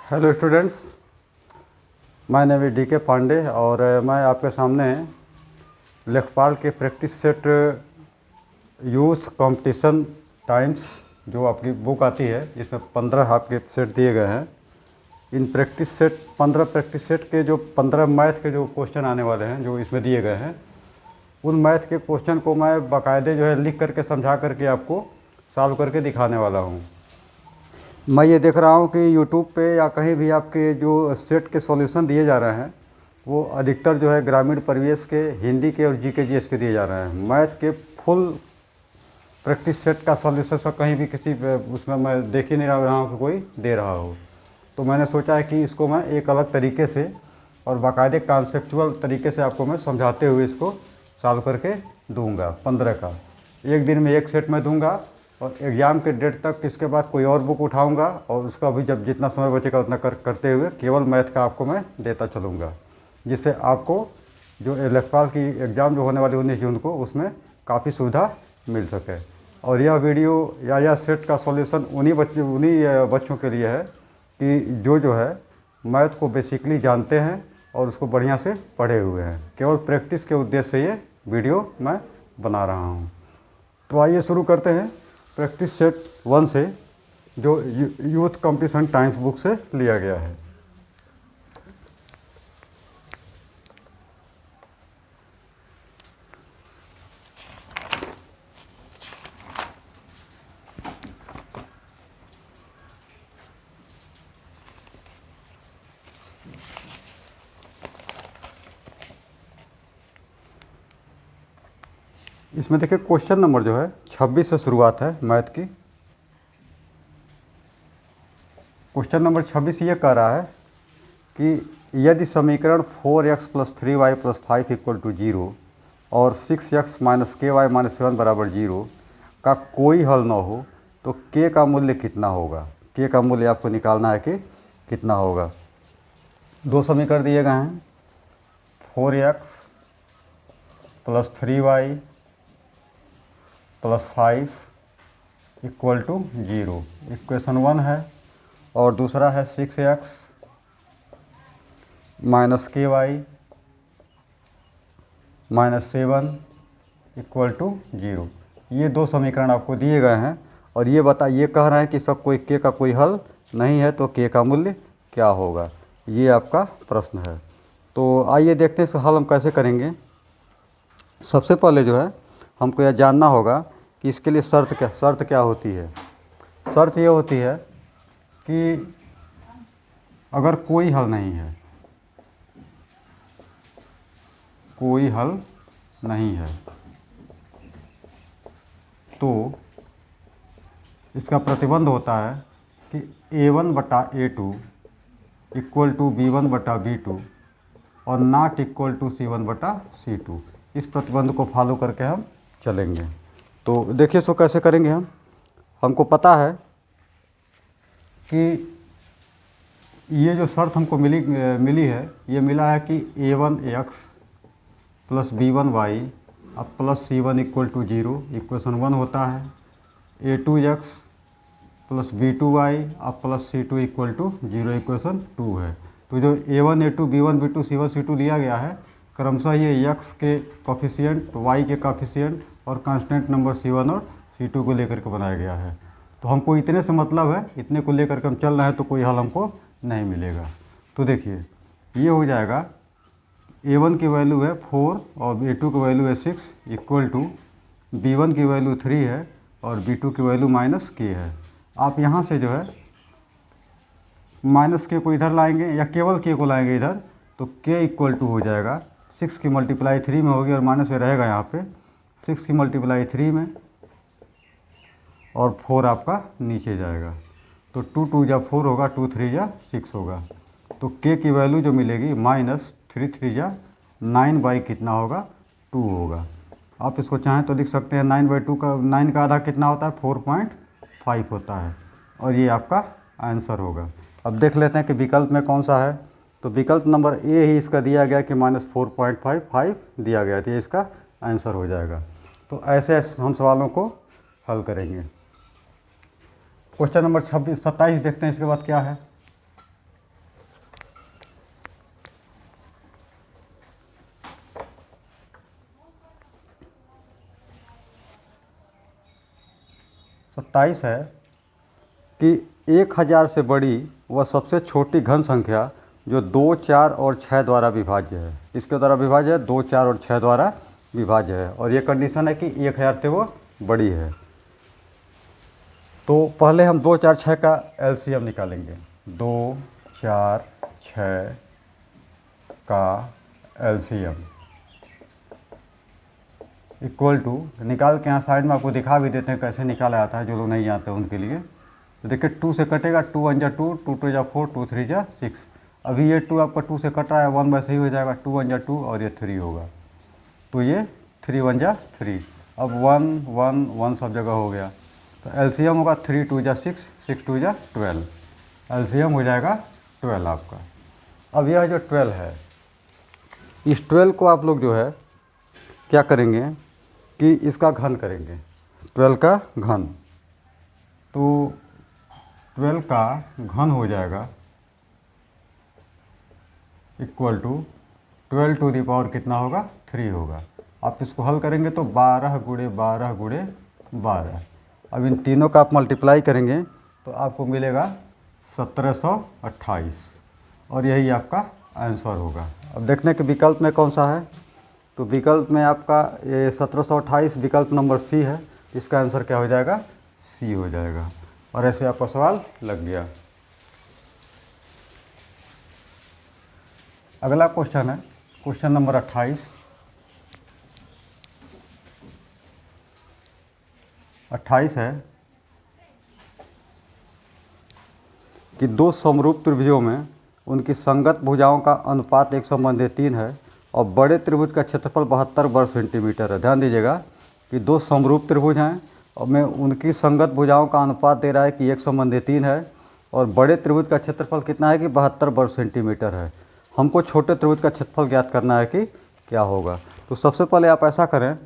Hello students, my name is DK Pandey और मैं आपके सामने लेखपाल के practice set youth competition times जो आपकी बुक आती है, इसमें 15 आपके सेट दिए गए हैं। In practice set 15 practice set के जो 15 मैथ के जो क्वेश्चन आने वाले हैं जो इसमें दिए गए हैं, उन मैथ के क्वेश्चन को मैं बाकायदे जो है लिख करके समझा करके आपको सॉल्व करके दिखाने वाला हूँ। मैं ये देख रहा हूँ कि यूट्यूब पे या कहीं भी आपके जो सेट के सॉल्यूशन दिए जा रहे हैं वो अधिकतर जो है ग्रामीण परिवेश के, हिंदी के और GK GS के दिए जा रहे हैं। मैथ के फुल प्रैक्टिस सेट का सॉल्यूशन सब कहीं भी किसी उसमें मैं देख ही नहीं रहा हूँ कि कोई दे रहा हो। तो मैंने सोचा है कि इसको मैं एक अलग तरीके से और बाकायदे कॉन्सेप्चुअल तरीके से आपको मैं समझाते हुए इसको सॉल्व करके दूँगा। 15 का एक दिन में एक सेट मैं दूँगा और एग्ज़ाम के डेट तक इसके बाद कोई और बुक उठाऊंगा और उसका भी जब जितना समय बचेगा उतना करते हुए केवल मैथ का आपको मैं देता चलूँगा, जिससे आपको जो लेखपाल की एग्ज़ाम जो होने वाली 19 जून को उसमें काफ़ी सुविधा मिल सके। और यह वीडियो या यह सेट का सॉल्यूशन उन्हीं बच्चों के लिए है कि जो है मैथ को बेसिकली जानते हैं और उसको बढ़िया से पढ़े हुए हैं। केवल प्रैक्टिस के उद्देश्य से ये वीडियो मैं बना रहा हूँ। तो आइए शुरू करते हैं प्रैक्टिस सेट 1 से, जो यूथ कंपटीशन टाइम्स बुक से लिया गया है। इसमें देखिए क्वेश्चन नंबर जो है 26 से शुरुआत है मैथ की। क्वेश्चन नंबर 26 ये कह रहा है कि यदि समीकरण 4x + 3y + 5 = 0 और 6x - ky - 7 = 0 का कोई हल न हो तो k का मूल्य कितना होगा। k का मूल्य आपको निकालना है कि कितना होगा। दो समीकरण दिए गए हैं, 4x + 3y + 5 = 0 इक्वेशन 1 है। और दूसरा है 6x - ky - 7 = 0। ये दो समीकरण आपको दिए गए हैं और ये कह रहे हैं कि सब कोई k का कोई हल नहीं है तो k का मूल्य क्या होगा, ये आपका प्रश्न है। तो आइए देखते हैं इस हल हम कैसे करेंगे। सबसे पहले जो है हमको यह जानना होगा कि इसके लिए शर्त क्या होती है। शर्त ये होती है कि अगर कोई हल नहीं है, कोई हल नहीं है तो इसका प्रतिबंध होता है कि A1/A2 = B1/B2 और नॉट इक्वल टू C1/C2। इस प्रतिबंध को फॉलो करके हम चलेंगे। तो देखिए सो कैसे करेंगे हमको पता है कि ये जो शर्त हमको मिली है, ये मिला है कि A1x + B1y + C1 = 0 इक्वेशन 1 होता है। A2x + B2y + C2 = 0 इक्वेशन 2 है। तो जो A1 A2 B1 B2 C1 C2 लिया गया है, क्रमशः ये x के कोफिशिएंट, y के कोफिशिएंट और कांस्टेंट नंबर C1 और C2 को लेकर के बनाया गया है। तो हमको इतने से मतलब है, इतने को लेकर के हम चल रहे हैं तो कोई हल हमको नहीं मिलेगा। तो देखिए ये हो जाएगा, A1 की वैल्यू है 4 और A2 की वैल्यू है 6 = B1 की वैल्यू 3 है और B2 की वैल्यू -k है। आप यहाँ से जो है -k को इधर लाएंगे या केवल k को लाएंगे इधर, तो k = हो जाएगा 6 की मल्टीप्लाई 3 में होगी और माइनस में रहेगा यहाँ पे 6 की मल्टीप्लाई 3 में और 4 आपका नीचे जाएगा। तो 2 2 या 4 होगा, 2 3 या 6 होगा। तो k की वैल्यू जो मिलेगी -3 3 या 9 कितना होगा, 2 होगा। आप इसको चाहें तो लिख सकते हैं 9/2 का 9 का आधा कितना होता है, 4.5 होता है और ये आपका आंसर होगा। अब देख लेते हैं कि विकल्प में कौन सा है। तो विकल्प नंबर ए ही इसका दिया गया कि -4.55 दिया गया, तो ये इसका आंसर हो जाएगा। तो ऐसे हम सवालों को हल करेंगे। क्वेश्चन नंबर 27 देखते हैं इसके बाद क्या है। 27 है कि 1000 से बड़ी वह सबसे छोटी घन संख्या जो 2, 4 और 6 द्वारा विभाज्य है। इसके द्वारा विभाज्य है 2, 4 और 6 द्वारा विभाज्य है, और ये कंडीशन है कि 1000 से वो बड़ी है। तो पहले हम 2, 4, 6 का एलसीएम निकालेंगे। 2, 4, 6 का एलसीएम इक्वल टू, निकाल के यहाँ साइड में आपको दिखा भी देते हैं कैसे निकाला जाता है, जो लोग नहीं जानते उनके लिए। तो देखिए 2 से कटेगा, 2 1 जा 2, 2 2 जा 4, 2 3 जा 6। अभी ये 2 आपका 2 से कट रहा है, 1 वैसे ही हो जाएगा, 2 1 जा 2 और ये 3 होगा, तो ये 3 1 जा 3। अब 1 1 1 सब जगह हो गया, तो एलसीएम होगा 3 2 जा 6, 6 2 जा 12, एलसीएम हो जाएगा 12 आपका। अब यह जो 12 है, इस 12 को आप लोग जो है क्या करेंगे कि इसका घन करेंगे, 12 का घन। तो 12 का घन हो जाएगा equal to 12 to the power कितना होगा, 3 होगा। आप इसको हल करेंगे तो 12 गुणे 12 गुणे 12। अब इन तीनों का आप मल्टीप्लाई करेंगे तो आपको मिलेगा 1728, और यही आपका आंसर होगा। अब देखने के विकल्प में कौन सा है, तो विकल्प में आपका ये 1728 विकल्प नंबर सी है। इसका आंसर क्या हो जाएगा, सी हो जाएगा। और ऐसे आपका सवाल लग गया। अगला क्वेश्चन है क्वेश्चन नंबर 28। 28 है कि दो समरूप त्रिभुजों में उनकी संगत भुजाओं का अनुपात 1/3 है और बड़े त्रिभुज का क्षेत्रफल 72 वर्ग सेंटीमीटर है। ध्यान दीजिएगा कि दो समरूप त्रिभुज हैं और मैं उनकी संगत भुजाओं का अनुपात दे रहा है कि 1/3 है, और बड़े त्रिभुज का क्षेत्रफल कितना है कि 72 वर्ग सेंटीमीटर है। हमको छोटे त्रिभुज का क्षेत्रफल ज्ञात करना है कि क्या होगा। तो सबसे पहले आप ऐसा करें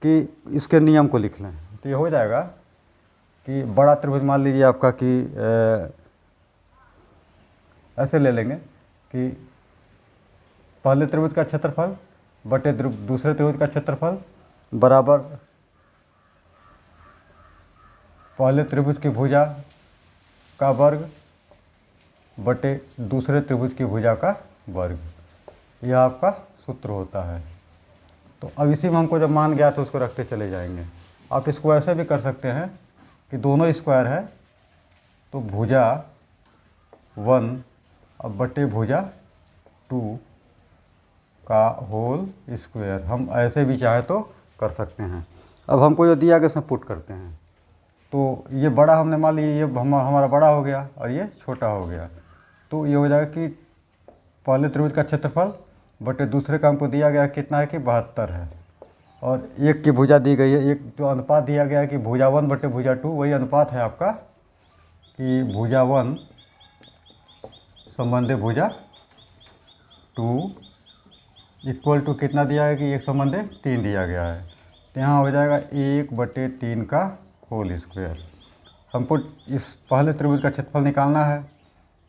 कि इसके नियम को लिख लें, तो ये हो जाएगा कि बड़ा त्रिभुज मान लीजिए आपका कि ऐसे ले लेंगे कि पहले त्रिभुज का क्षेत्रफल बटे दूसरे त्रिभुज का क्षेत्रफल बराबर पहले त्रिभुज की भुजा का वर्ग बटे दूसरे त्रिभुज की भुजा का वर्ग। यह आपका सूत्र होता है। तो अब इसी में हमको जब मान गया तो उसको रखते चले जाएंगे। आप इसको ऐसे भी कर सकते हैं कि दोनों स्क्वायर है तो भुजा 1 अब बटे भुजा 2 का होल स्क्वायर, हम ऐसे भी चाहे तो कर सकते हैं। अब हमको जो दिया गया उसमें पुट करते हैं, तो ये बड़ा हमने मान लिया, ये हमारा बड़ा हो गया और ये छोटा हो गया। तो ये हो जाएगा कि पहले त्रिभुज का क्षेत्रफल बटे दूसरे का हमको दिया गया कितना है कि 72 है, और एक की भुजा दी गई है, एक जो अनुपात दिया गया है कि भुजा 1 बटे भुजा 2, वही अनुपात है आपका कि भुजा 1 संबंधे भुजा 2 इक्वल टू कितना दिया है कि 1/3 दिया गया है। तो यहाँ हो जाएगा 1/3 का होल स्क्वायर। हमको इस पहले त्रिभुज का क्षेत्रफल निकालना है,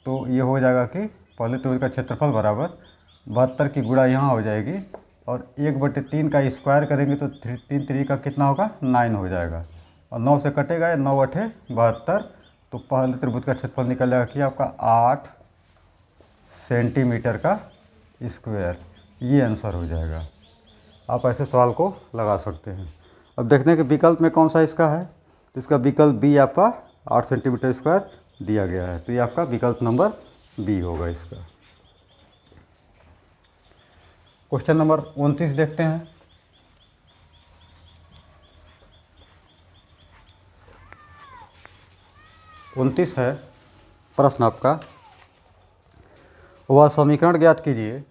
तो ये हो जाएगा कि पहले त्रिभुज का क्षेत्रफल बराबर 72 की गुणा यहाँ हो जाएगी, और 1/3 का स्क्वायर करेंगे तो 3 3 का कितना होगा 9 हो जाएगा, और 9 से कटेगा 9 8 72, तो पहले त्रिभुज का क्षेत्रफल निकल जाएगा कि आपका 8 सेंटीमीटर का स्क्वायर। ये आंसर हो जाएगा। आप ऐसे सवाल को लगा सकते हैं। अब देखने के विकल्प में कौन सा इसका है, तो इसका विकल्प बी आपका 8 सेंटीमीटर स्क्वायर दिया गया है, तो ये आपका विकल्प नंबर बी होगा इसका। क्वेश्चन नंबर 29 देखते हैं। है प्रश्न आपका, वह समीकरण ज्ञात कीजिए,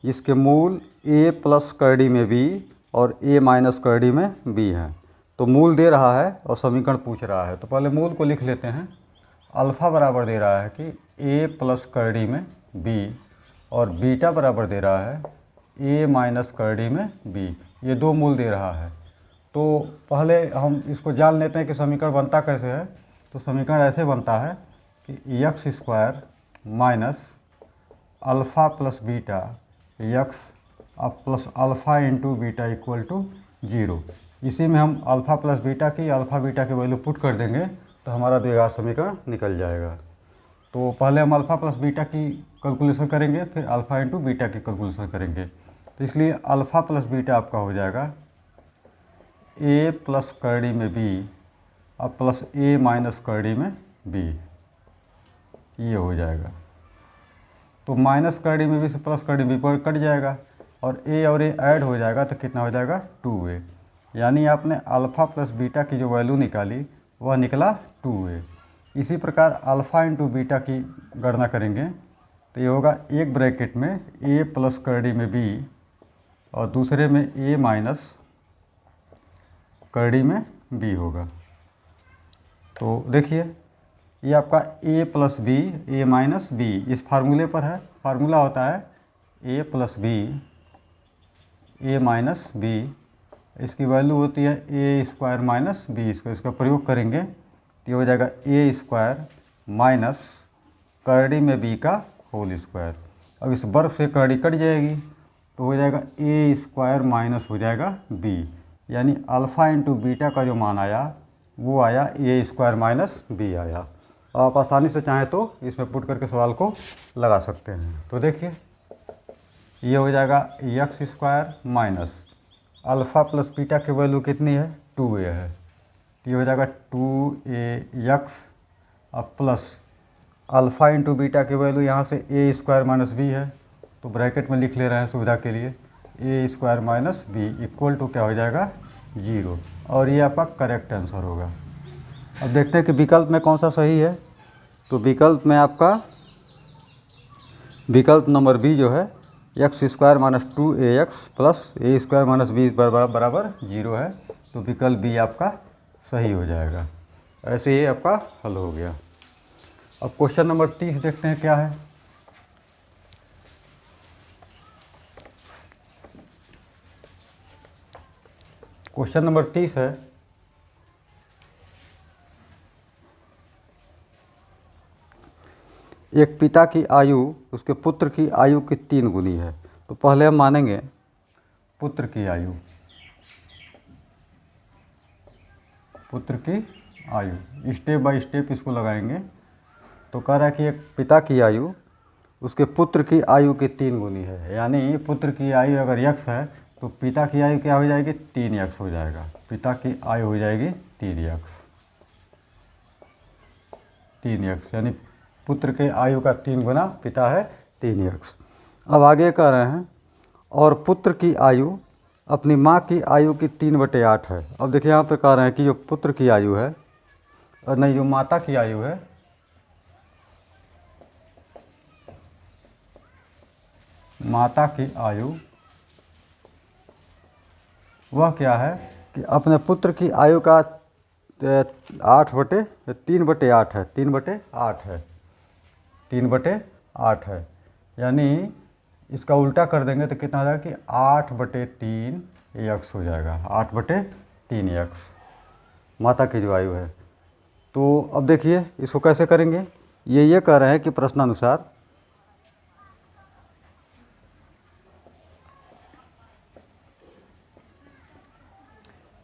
जिसके मूल a प्लस करड़ी में b और a माइनस करड़ी में b हैं। तो मूल दे रहा है और समीकरण पूछ रहा है, तो पहले मूल को लिख लेते हैं। अल्फ़ा बराबर दे रहा है कि a प्लस करड़ी में b, और बीटा बराबर दे रहा है a माइनस करड़ी में b। ये दो मूल दे रहा है। तो पहले हम इसको जान लेते हैं कि समीकरण बनता कैसे है। तो समीकरण ऐसे बनता है कि x square minus alpha plus beta x अब plus alpha into beta equal to 0। इसी में हम अल्फ़ा प्लस बीटा की अल्फ़ा बीटा की वैल्यू पुट कर देंगे तो हमारा द्विघात समीकरण निकल जाएगा। तो पहले हम अल्फ़ा प्लस बीटा की कैलकुलेशन करेंगे, फिर अल्फ़ा इंटू बीटा की कैलकुलेशन करेंगे। तो इसलिए अल्फ़ा प्लस बीटा आपका हो जाएगा ए प्लस करड़ी में बी अब प्लस ए माइनस करड़ी में बी, ये हो जाएगा। तो माइनस करड़ी में बी से प्लस करड़ी बी पर कट जाएगा और ए ऐड हो जाएगा तो कितना हो जाएगा 2a। यानी आपने अल्फ़ा प्लस बीटा की जो वैल्यू निकाली वह निकला 2a। इसी प्रकार अल्फ़ा इंटू बीटा की गणना करेंगे तो ये होगा एक ब्रैकेट में a प्लस करड़ी में b और दूसरे में a माइनस करड़ी में b होगा। तो देखिए ये आपका a plus b a minus b इस फार्मूले पर है। फार्मूला होता है a plus b a minus b, इसकी वैल्यू होती है a square minus b square. इसका प्रयोग करेंगे तो ये हो जाएगा ए स्क्वायर माइनस करड़ी में बी का होल स्क्वायर। अब इस वर्ग से करड़ी कट जाएगी तो हो जाएगा ए स्क्वायर माइनस हो जाएगा बी, यानी अल्फ़ा इंटू बीटा का जो मान आया वो आया ए स्क्वायर माइनस बी आया। आप आसानी से चाहें तो इसमें पुट करके सवाल को लगा सकते हैं। तो देखिए ये हो जाएगा x square minus alpha plus beta की वैल्यू कितनी है 2a है, ये हो जाएगा 2ax अब प्लस अल्फ़ा इंटू बीटा की वैल्यू यहाँ से ए स्क्वायर माइनस बी है तो ब्रैकेट में लिख ले रहे हैं सुविधा के लिए a square minus b equal to क्या हो जाएगा 0 और ये आपका करेक्ट आंसर होगा। अब देखते हैं कि विकल्प में कौन सा सही है। तो विकल्प में आपका विकल्प नंबर बी जो है x square minus 2ax plus a square minus b बराबर 0 है, तो विकल्प बी आपका सही हो जाएगा। ऐसे ही आपका हल हो गया। अब क्वेश्चन नंबर 30 देखते हैं क्या है। क्वेश्चन नंबर 30 है एक पिता की आयु उसके पुत्र की आयु की 3 गुनी है। तो पहले हम मानेंगे पुत्र की आयु, पुत्र की आयु स्टेप बाय स्टेप इसको लगाएंगे। तो कह रहा है कि एक पिता की आयु उसके पुत्र की आयु की 3 गुनी है, यानी पुत्र की आयु अगर x है तो पिता की आयु क्या हो जाएगी 3x हो जाएगा। पिता की आयु हो जाएगी 3x यानी पुत्र के आयु का 3 गुना पिता है 3x। अब आगे कह रहे हैं और पुत्र की आयु अपनी माँ की आयु की 3/8 है। अब देखिए यहाँ पे कह रहे हैं कि जो पुत्र की आयु है और नहीं जो माता की आयु है, माता की आयु वह क्या है कि अपने पुत्र की आयु का 3/8 है, 3/8 है, 3/8 है। यानी इसका उल्टा कर देंगे तो कितना हो जाएगा कि 8/3x हो जाएगा, 8/3x माता की जो आयु है। तो अब देखिए इसको कैसे करेंगे। ये कह रहे हैं कि प्रश्नानुसार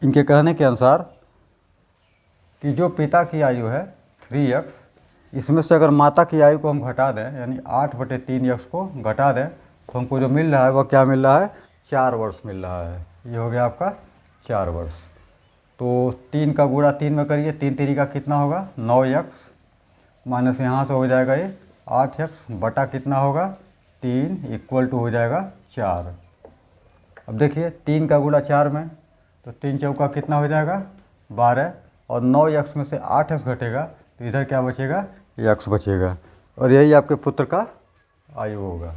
इनके कहने के अनुसार कि जो पिता की आयु है 3x, इसमें से अगर माता की आयु को हम घटा दें यानी 8/3x को घटा दें तो हमको जो मिल रहा है वह क्या मिल रहा है 4 वर्ष मिल रहा है। ये हो गया आपका 4 वर्ष। तो 3 का गुणा 3 में करिए, 3 3 का कितना होगा 9x माइनस यहाँ से हो जाएगा ये 8x बटा कितना होगा 3 इक्वल टू हो जाएगा 4। अब देखिए 3 का गुणा 4 में तो 3 चौका कितना हो जाएगा 12 और 9x में से 8x घटेगा तो इधर क्या बचेगा x बचेगा और यही आपके पुत्र का आयु होगा।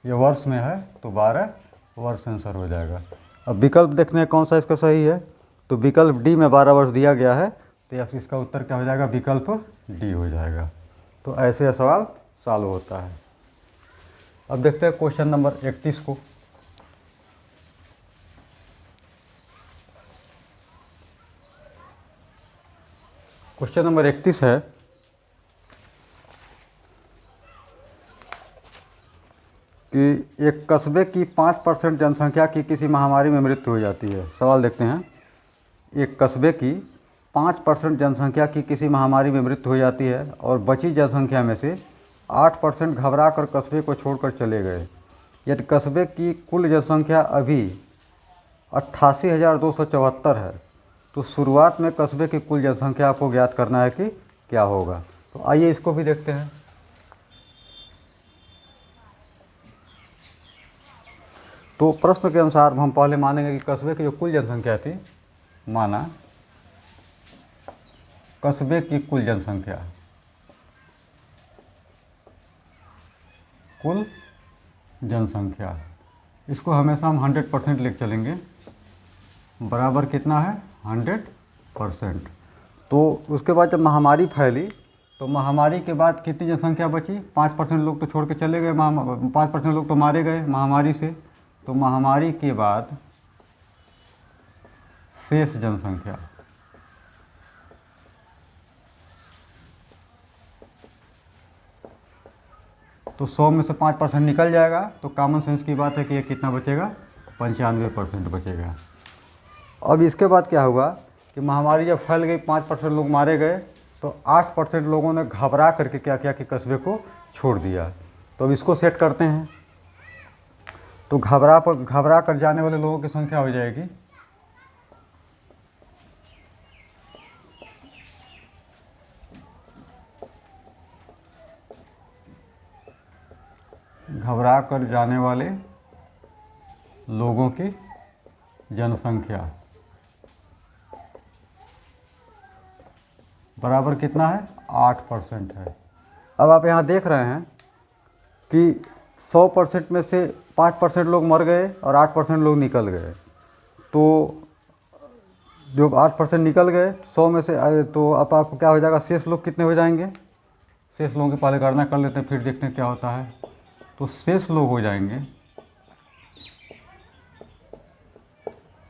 ये वर्ष में है तो 12 वर्ष आंसर हो जाएगा। अब विकल्प देखने कौन सा इसका सही है। तो विकल्प डी में 12 वर्ष दिया गया है तो इसका उत्तर क्या हो जाएगा विकल्प डी हो जाएगा। तो ऐसे सवाल सॉल्व होता है। अब देखते हैं क्वेश्चन नंबर 31 को। क्वेश्चन नंबर 31 है कि एक कस्बे की 5% जनसंख्या की किसी महामारी में मृत्यु हो जाती है। सवाल देखते हैं। एक कस्बे की 5% जनसंख्या की किसी महामारी में मृत्यु हो जाती है और बची जनसंख्या में से 8% घबरा कर कस्बे को छोड़कर चले गए। यदि कस्बे की कुल जनसंख्या अभी 88,274 है तो शुरुआत में कस्बे की कुल जनसंख्या आपको ज्ञात करना है कि क्या होगा। तो आइए इसको भी देखते हैं। तो प्रश्न के अनुसार हम पहले मानेंगे कि कस्बे की जो कुल जनसंख्या थी, माना कस्बे की कुल जनसंख्या, कुल जनसंख्या, इसको हमेशा हम 100% लिख चलेंगे। बराबर कितना है? 100%। तो उसके बाद जब महामारी फैली तो महामारी के बाद कितनी जनसंख्या बची? 5% लोग तो छोड़ के चले गए, 5% लोग तो मारे गए महामारी से। तो महामारी के बाद शेष जनसंख्या, तो 100 में से 5% निकल जाएगा। तो कॉमन सेंस की बात है कि ये कितना बचेगा? 95% बचेगा। अब इसके बाद क्या हुआ कि महामारी जब फैल गई, 5% लोग मारे गए, तो 8% लोगों ने घबरा करके क्या किया कि कस्बे को छोड़ दिया। तो अब इसको सेट करते हैं। तो घबरा कर जाने वाले लोगों की संख्या हो जाएगी घबरा कर जाने वाले लोगों की जनसंख्या बराबर कितना है? 8% है। अब आप यहाँ देख रहे हैं कि 100% में से 5% लोग मर गए और 8% लोग निकल गए। तो जो 8% निकल गए 100 में से, तो अब आपको क्या हो जाएगा? शेष लोग कितने हो जाएंगे? शेष लोगों की पहले गणना कर लेते हैं, फिर देखते हैं क्या होता है। तो शेष लोग हो जाएंगे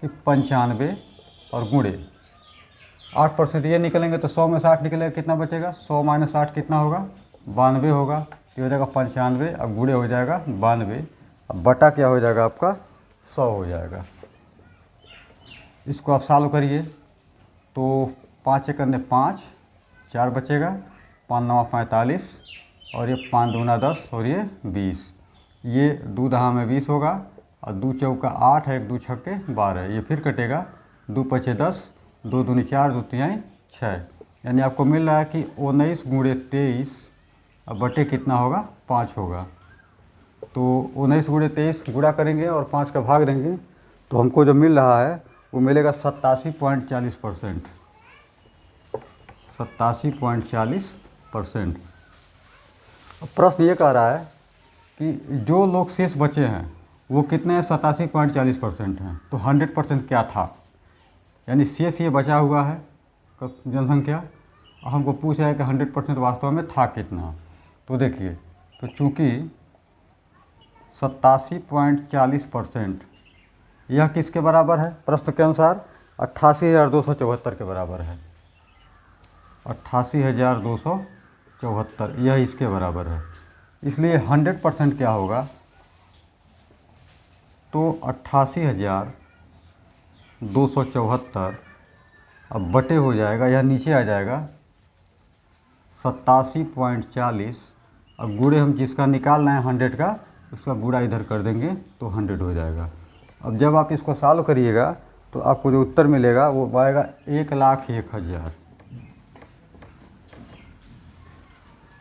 कि 95 और गुणे 8% ये निकलेंगे। तो 100 में से 8 निकलेगा, कितना बचेगा? 100 - 8 कितना होगा? 92 होगा। ये हो जाएगा 95, अब गुणे हो जाएगा 92, अब बटा क्या हो जाएगा आपका? 100 हो जाएगा। इसको आप सॉल्व करिए तो 5 एकड़ ने 5, 4 बचेगा, 5 9 45 और ये 5 दूना 10 और ये 20। ये 2 दहा में 20 होगा और 2 चौका 8 है, 1 2 छक्के 12। ये फिर कटेगा, 2 पचे 10, 2 दूनी 4, 2 तिहाई 6। यानी आपको मिल रहा है कि 19 गुणे 23 अब बटे कितना होगा? 5 होगा। तो 19 गुणे 23 गुणा करेंगे और 5 का भाग देंगे तो हमको जो मिल रहा है वो मिलेगा 87.40%। 87.40%। अब प्रश्न ये कह रहा है कि जो लोग शेष बचे हैं वो कितने हैं? 87.40% हैं। तो 100% क्या था? यानी शेष ये बचा हुआ है जनसंख्या, और हमको पूछ रहा है कि 100% वास्तव में था कितना। तो देखिए, तो चूँकि 87.40% यह किसके बराबर है? प्रश्न के अनुसार 88,274 के बराबर है। 88,274 यह इसके बराबर है। इसलिए 100% क्या होगा? तो 88,274 अब बटे हो जाएगा, यह नीचे आ जाएगा 87.40, अब गुणे हम जिसका निकाल रहे हैं 100 का, उसका गुणा इधर कर देंगे तो 100 हो जाएगा। अब जब आप इसको सॉल्व करिएगा तो आपको जो उत्तर मिलेगा वो आएगा 1,01,000।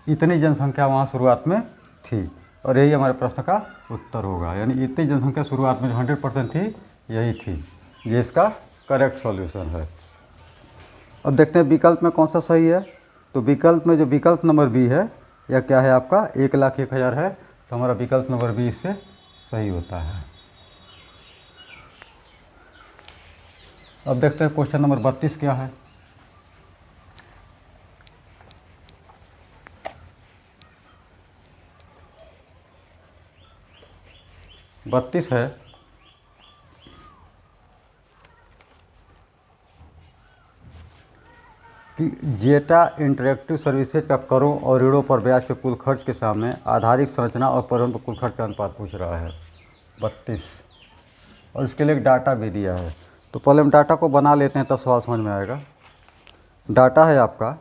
इतनी जनसंख्या वहाँ शुरुआत में थी और यही हमारे प्रश्न का उत्तर होगा। यानी इतनी जनसंख्या शुरुआत में जो 100% थी यही थी। ये इसका करेक्ट सॉल्यूशन है। अब देखते हैं विकल्प में कौन सा सही है। तो विकल्प में जो विकल्प नंबर बी है यह क्या है आपका? 1,01,000 है। तो हमारा विकल्प नंबर बी इससे सही होता है। अब देखते हैं क्वेश्चन नंबर 32 क्या है। बत्तीस है, कि जेटा इंटरेक्टिव सर्विसेज का करों और ऋणों पर ब्याज के कुल खर्च के सामने आधारिक संरचना और परिवहन पर कुल खर्च का अनुपात पूछ रहा है 32, और इसके लिए एक डाटा भी दिया है। तो पहले हम डाटा को बना लेते हैं, तब सवाल समझ में आएगा। डाटा है आपका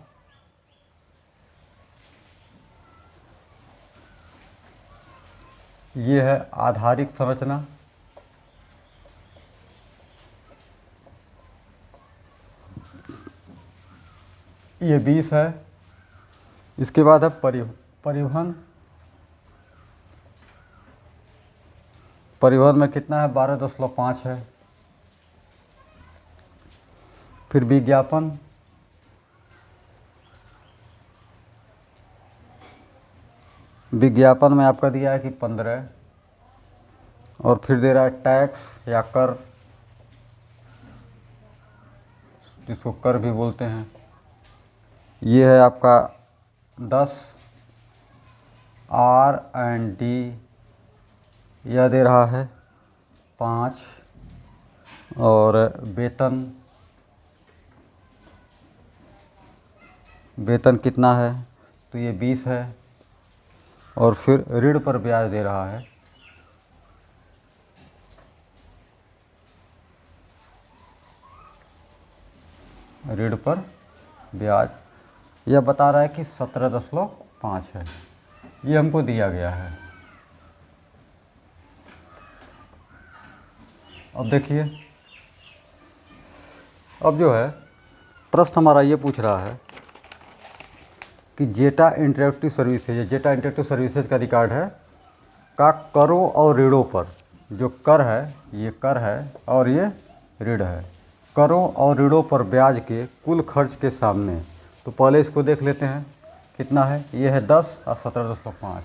ये है आधारिक संरचना, ये 20 है। इसके बाद है परिवहन। परिवहन में कितना है 12.5 है। फिर विज्ञापन, विज्ञापन में आपका दिया है कि 15, और फिर दे रहा है टैक्स या कर, जिसको कर भी बोलते हैं, ये है आपका 10। R&D यह दे रहा है 5, और वेतन कितना है तो ये 20 है। और फिर ऋण पर ब्याज दे रहा है, ऋण पर ब्याज यह बता रहा है कि 17.5 है। ये हमको दिया गया है। अब देखिए, अब जो है प्रश्न हमारा ये पूछ रहा है कि जेटा इंटरेक्टिव सर्विसेज, जेटा इंटरेक्टिव सर्विसेज का रिकॉर्ड है का करों और ऋणों पर, जो कर है ये कर है और ये ऋण है, करों और ऋणों पर ब्याज के कुल खर्च के सामने। तो पहले इसको देख लेते हैं कितना है। ये है 10 और 17.5,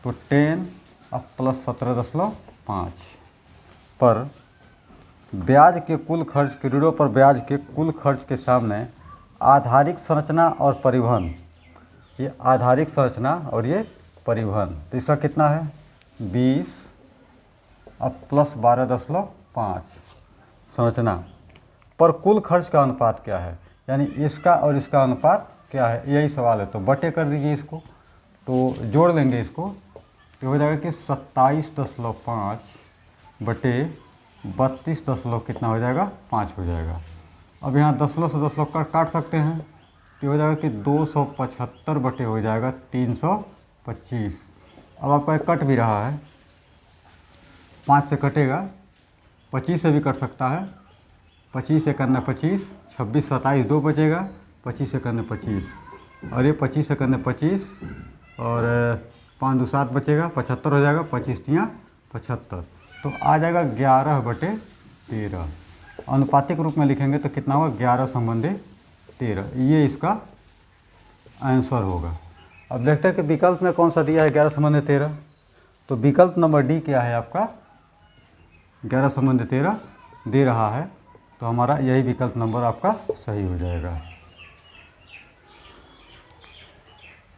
तो 10 और प्लस 17.5 पर ब्याज के कुल खर्च के, ऋणों पर ब्याज के कुल खर्च के सामने आधारिक संरचना और परिवहन, ये आधारिक संरचना और ये परिवहन, तो इसका कितना है 20 और प्लस 12.5 संरचना पर कुल खर्च का अनुपात क्या है, यानी इसका और इसका अनुपात क्या है, यही सवाल है। तो बटे कर दीजिए इसको, तो जोड़ लेंगे इसको, तो हो जाएगा कि 27.5 बटे 32 कितना हो जाएगा 5 हो जाएगा। अब यहाँ दशमलव से दशमलव काट सकते हैं, तो हो जाएगा कि 275 बटे हो जाएगा 325। अब आपका एक कट भी रहा है, 5 से कटेगा, 25 से भी कट सकता है, 25 से करना 25, 26 27 2 बचेगा, 25 से करने 25, और ये 25 से करने 25, और 5 2 7 बचेगा, 75 हो जाएगा, 25 तियाँ 75, तो आ जाएगा 11 बटे 13। अनुपातिक रूप में लिखेंगे तो कितना होगा 11 संबंधी 13, ये इसका आंसर होगा। अब देखते हैं कि विकल्प में कौन सा दिया है 11 संबंधी 13। तो विकल्प नंबर डी क्या है आपका 11 संबंधी 13 दे रहा है, तो हमारा यही विकल्प नंबर आपका सही हो जाएगा।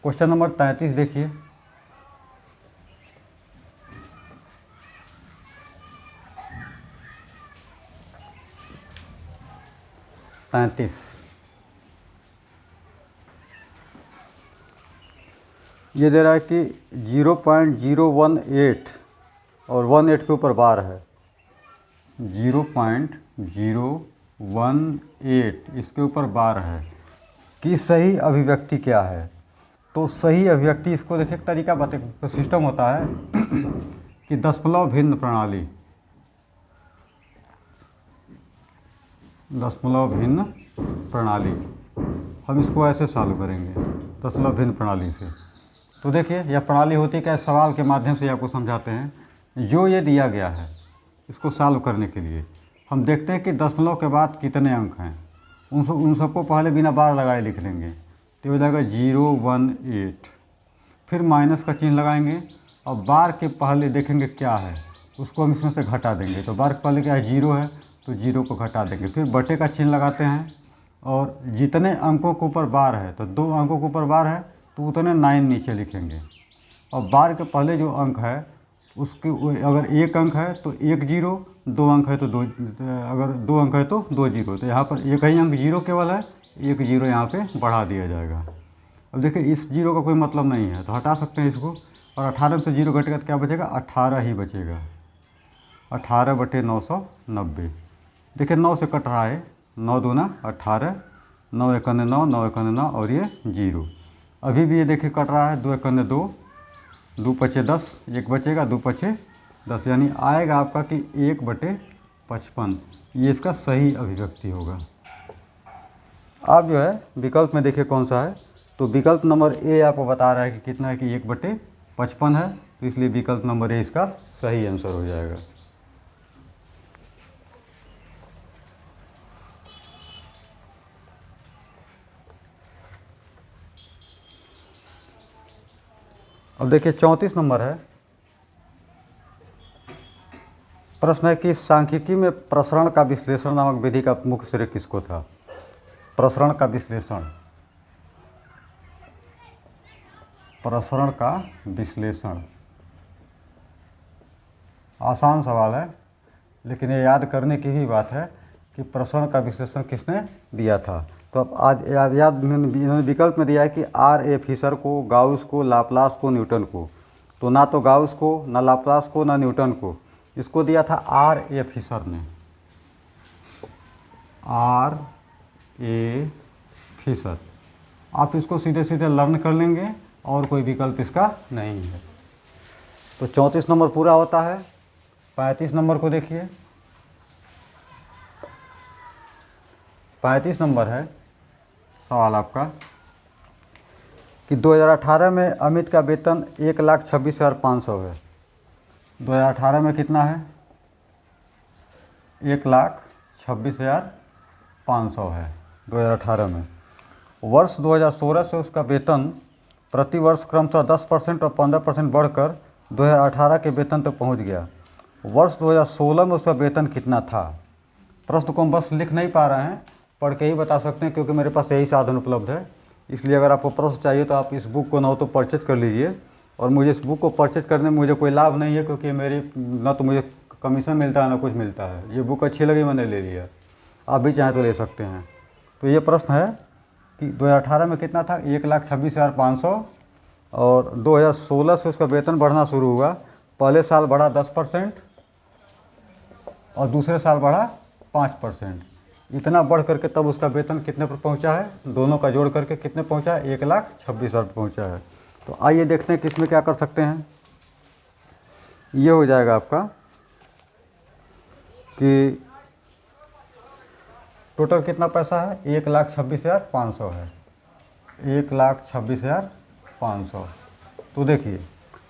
क्वेश्चन नंबर 33 देखिए। ये दे रहा है कि 0.018 और 18 के ऊपर बार है, 0.018 इसके ऊपर बार है कि सही अभिव्यक्ति क्या है। तो सही अभिव्यक्ति, इसको देखिए एक तरीका बता, तो सिस्टम होता है कि दशमलव भिन्न प्रणाली, दशमलव भिन्न प्रणाली, हम इसको ऐसे सॉल्व करेंगे दशमलव भिन्न प्रणाली से। तो देखिए यह प्रणाली होती क्या है, सवाल के माध्यम से आपको समझाते हैं। जो ये दिया गया है इसको सॉल्व करने के लिए हम देखते हैं कि दशमलव के बाद कितने अंक हैं, उन सबको पहले बिना बार लगाए लिख लेंगे, तो हो जाएगा 018, फिर माइनस का चिन्ह लगाएंगे और बार के पहले देखेंगे क्या है, उसको हम इसमें से घटा देंगे। तो बार के पहले क्या है 0 है, तो 0 को घटा देंगे, फिर बटे का चिन्ह लगाते हैं, और जितने अंकों के ऊपर बार है, तो 2 अंकों के ऊपर बार है तो उतने 9 नीचे लिखेंगे, और बार के पहले जो अंक है उसके, अगर 1 अंक है तो 1 0, 2 अंक है तो 2, अगर 2 अंक है तो 2 0, तो यहाँ पर एक ही अंक 0 केवल है, एक जीरो यहाँ पे बढ़ा दिया जाएगा। अब देखिए इस जीरो का कोई मतलब नहीं है तो हटा सकते हैं इसको, और 18 में से जीरो घटेगा तो क्या बचेगा, 18 ही बचेगा। 18/990। देखिए 9 से कट रहा है, 9 दूना 18, 9 एकन्ने 9, 9 एकन्ने 9 और ये जीरो। अभी भी ये देखिए कट रहा है, 2 एकन्ने 2, 2 पचे 10, एक बचेगा, 2 पचे 10, यानी आएगा आपका कि 1/55। ये इसका सही अभिव्यक्ति होगा। आप जो है विकल्प में देखिए कौन सा है, तो विकल्प नंबर ए आपको बता रहा है कि कितना है, कि 1/55 है, तो इसलिए विकल्प नंबर ए इसका सही आंसर हो जाएगा। अब देखिए 34 नंबर है। प्रश्न है कि सांख्यिकी में प्रसरण का विश्लेषण नामक विधि का मुख्य श्रेय किसको था। प्रसरण का विश्लेषण, प्रसरण का विश्लेषण आसान सवाल है, लेकिन ये याद करने की भी बात है कि प्रसरण का विश्लेषण किसने दिया था। तो अब आज याद इन्होंने विकल्प में दिया है कि R.A. फिशर को, गाउस को, लाप्लास को, न्यूटन को। तो ना तो गाउस को, ना लाप्लास को, ना न्यूटन को, इसको दिया था R.A. फिशर ने। R.A. फिशर, आप इसको सीधे सीधे लर्न कर लेंगे और कोई विकल्प इसका नहीं है। तो 34 नंबर पूरा होता है। 35 नंबर को देखिए। 35 नंबर है सवाल आपका कि 2018 में अमित का वेतन 1,26,500 है। 2018 में कितना है, 1,26,500 है 2018 में। वर्ष 2016 से उसका वेतन प्रति वर्ष क्रमशः 10% और 15% बढ़कर 2018 के वेतन तक पहुंच गया। वर्ष 2016 में उसका वेतन कितना था। प्रश्न को हम बस लिख नहीं पा रहे हैं, पढ़ के ही बता सकते हैं, क्योंकि मेरे पास यही साधन उपलब्ध है। इसलिए अगर आपको प्रश्न चाहिए तो आप इस बुक को ना तो परचेज कर लीजिए, और मुझे इस बुक को परचेज करने में मुझे कोई लाभ नहीं है, क्योंकि मेरी ना तो मुझे कमीशन मिलता है ना कुछ मिलता है। ये बुक अच्छी लगी, मैंने ले लिया। आप भी चाहें तो ले सकते हैं। तो ये प्रश्न है कि 2018 में कितना था, 1,26,500, और 2016 से उसका वेतन बढ़ना शुरू हुआ। पहले साल बढ़ा 10% और दूसरे साल बढ़ा 5%। इतना बढ़ करके तब उसका वेतन कितने पर पहुंचा है, दोनों का जोड़ करके कितने पहुंचा है, 1,26,000 पहुंचा है। तो आइए देखते हैं किसमें क्या कर सकते हैं। ये हो जाएगा आपका कि टोटल कितना पैसा है, 1,26,500 है, 1,26,500। तो देखिए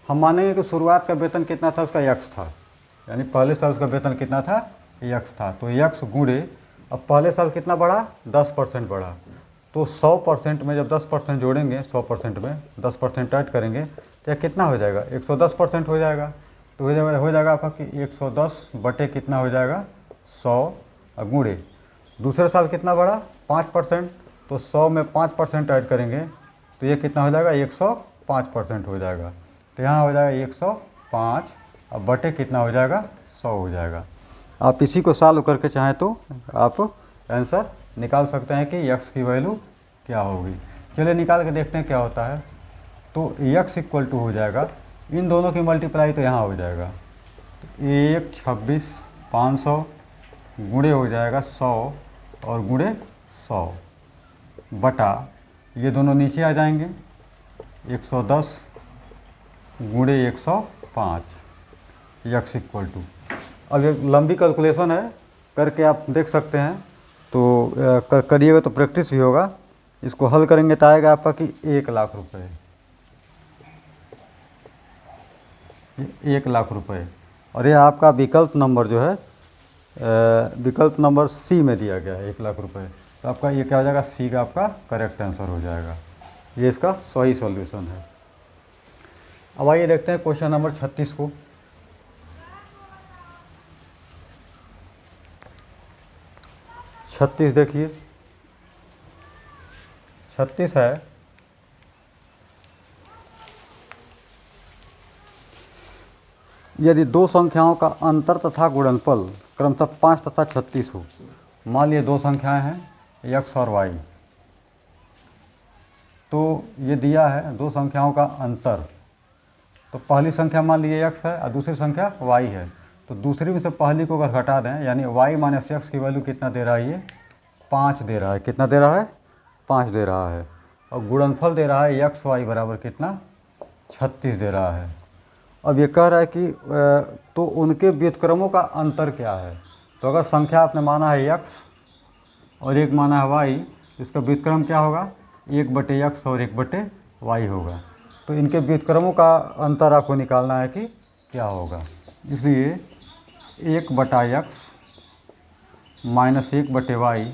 हम मानेंगे कि शुरुआत का वेतन कितना था, उसका यक्स था, यानी पहले साल उसका वेतन कितना था, यक्स था। तो यक्स गुणे, अब पहले साल कितना बढ़ा, 10% बढ़ा। तो 100% में जब 10% जोड़ेंगे, 100% में 10% ऐड करेंगे तो कितना हो जाएगा, 110% हो जाएगा। तो हो जाएगा आपका कि 110 बटे कितना हो जाएगा, 100 गुणे। दूसरे साल कितना बढ़ा, 5%, तो 100 में 5% ऐड करेंगे तो ये कितना हो जाएगा, 105% हो जाएगा। तो यहाँ हो जाएगा 105, अब बटे कितना हो जाएगा, 100 हो जाएगा। आप इसी को सॉल्व करके चाहें तो आप आंसर निकाल सकते हैं कि यक्स की वैल्यू क्या होगी। चलिए निकाल के देखते हैं क्या होता है। तो यक्स इक्वल टू हो जाएगा, इन दोनों की मल्टीप्लाई तो यहाँ हो जाएगा, तो 1,26,500 गुणे हो जाएगा 100 और गुणे 100 बटा, ये दोनों नीचे आ जाएंगे, 110 गुणे 105 यक्स इक्वल टू। अब ये लंबी कैलकुलेशन है, करके आप देख सकते हैं। तो करिएगा तो प्रैक्टिस भी होगा। इसको हल करेंगे तो आएगा आपका कि 1,00,000 रुपये, 1,00,000 रुपये। और ये आपका विकल्प नंबर जो है, विकल्प नंबर सी में दिया गया है 1,00,000 रुपये। तो आपका ये क्या हो जाएगा, सी का आपका करेक्ट आंसर हो जाएगा। ये इसका सही सॉल्यूशन है। अब आइए देखते हैं क्वेश्चन नंबर 36 को। 36 देखिए, 36 है यदि दो संख्याओं का अंतर तथा गुणनफल क्रमशः 5 तथा 36 हो। मान लिए दो संख्याएं हैं x और y, तो ये दिया है दो संख्याओं का अंतर। तो पहली संख्या मान लीजिए x है और दूसरी संख्या y है, तो दूसरी में से पहली को अगर घटा दें यानी y माइनस x की वैल्यू कितना दे रहा है, ये 5 दे रहा है। कितना दे रहा है, 5 दे रहा है। और गुणनफल दे रहा है x y बराबर कितना, 36 दे रहा है। अब ये कह रहा है कि तो उनके व्युत्क्रमों का अंतर क्या है। तो अगर संख्या आपने माना है x और एक माना है y, तो इसका व्युत्क्रम क्या होगा, 1/x और 1/y होगा। तो इनके व्युत्क्रमों का अंतर आपको निकालना है कि क्या होगा। इसलिए 1/x माइनस 1/y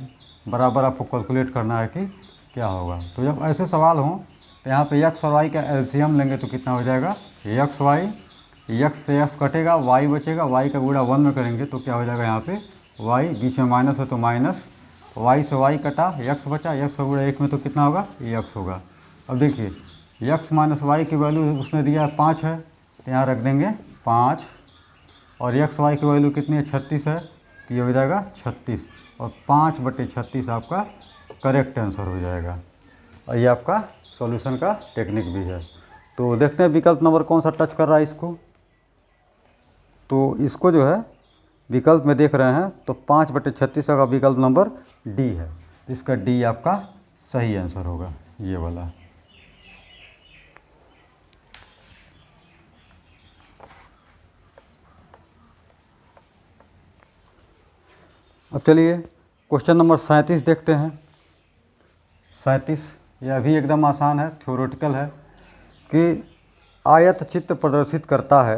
बराबर आपको कैलकुलेट करना है कि क्या होगा। तो जब ऐसे सवाल हों तो यहाँ पे x और y का एलसीएम लेंगे तो कितना हो जाएगा, x y, x से x कटेगा, y बचेगा, y का गुणा 1 में करेंगे तो क्या हो जाएगा, यहाँ पे y बीच में माइनस है तो माइनस, y से y कटा, x बचा, x का गुणा 1 में तो कितना होगा, x होगा। अब देखिए x माइनस वाई की वैल्यू उसने दिया 5 है, तो यहाँ रख देंगे 5, और x y की वैल्यू कितनी है, 36 है, तो ये हो जाएगा 36, और 5/36 आपका करेक्ट आंसर हो जाएगा। और ये आपका सॉल्यूशन का टेक्निक भी है। तो देखते हैं विकल्प नंबर कौन सा टच कर रहा है इसको। तो इसको जो है विकल्प में देख रहे हैं तो 5/36 का विकल्प नंबर डी है। इसका डी आपका सही आंसर होगा, ये वाला। अब चलिए क्वेश्चन नंबर 37 देखते हैं। 37 यह भी एकदम आसान है, थ्योरेटिकल है कि आयत चित्र प्रदर्शित करता है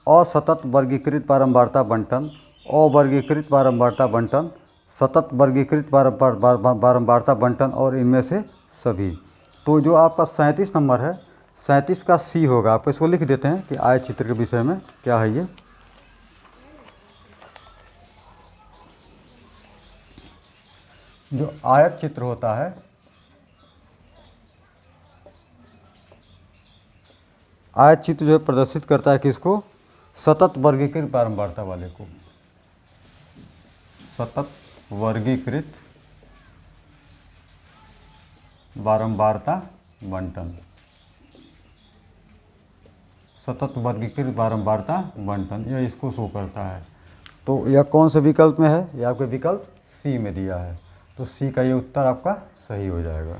असतत वर्गीकृत बारंबारता बंटन, अवर्गीकृत बारंबारता बंटन, सतत वर्गीकृत बारंबारता बंटन और इनमें से सभी। तो जो आपका 37 नंबर है, 37 का सी होगा। आप इसको लिख देते हैं कि आयत चित्र के विषय में क्या है ये। जो आयत चित्र होता है, आयत चित्र जो है प्रदर्शित करता है किसको, सतत वर्गीकृत बारंबारता वाले को। सतत वर्गीकृत बारंबारता बंटन, सतत वर्गीकृत बारंबारता बंटन, यह इसको शो करता है। तो यह कौन से विकल्प में है, यह आपके विकल्प सी में दिया है। तो सी का ये उत्तर आपका सही हो जाएगा।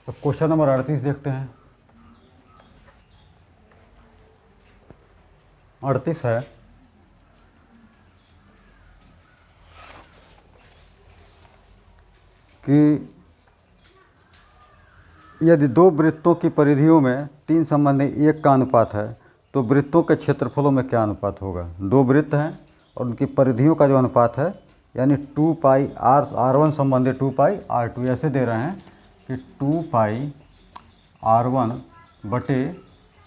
तो क्वेश्चन नंबर 38 देखते हैं। 38 है कि यदि दो वृत्तों की परिधियों में 3 संबंधी 1 का अनुपात है तो वृत्तों के क्षेत्रफलों में क्या अनुपात होगा। दो वृत्त हैं और उनकी परिधियों का जो अनुपात है यानी 2 पाई r1 संबंधी 2 पाई r2, ऐसे दे रहे हैं कि 2 पाई r1 बटे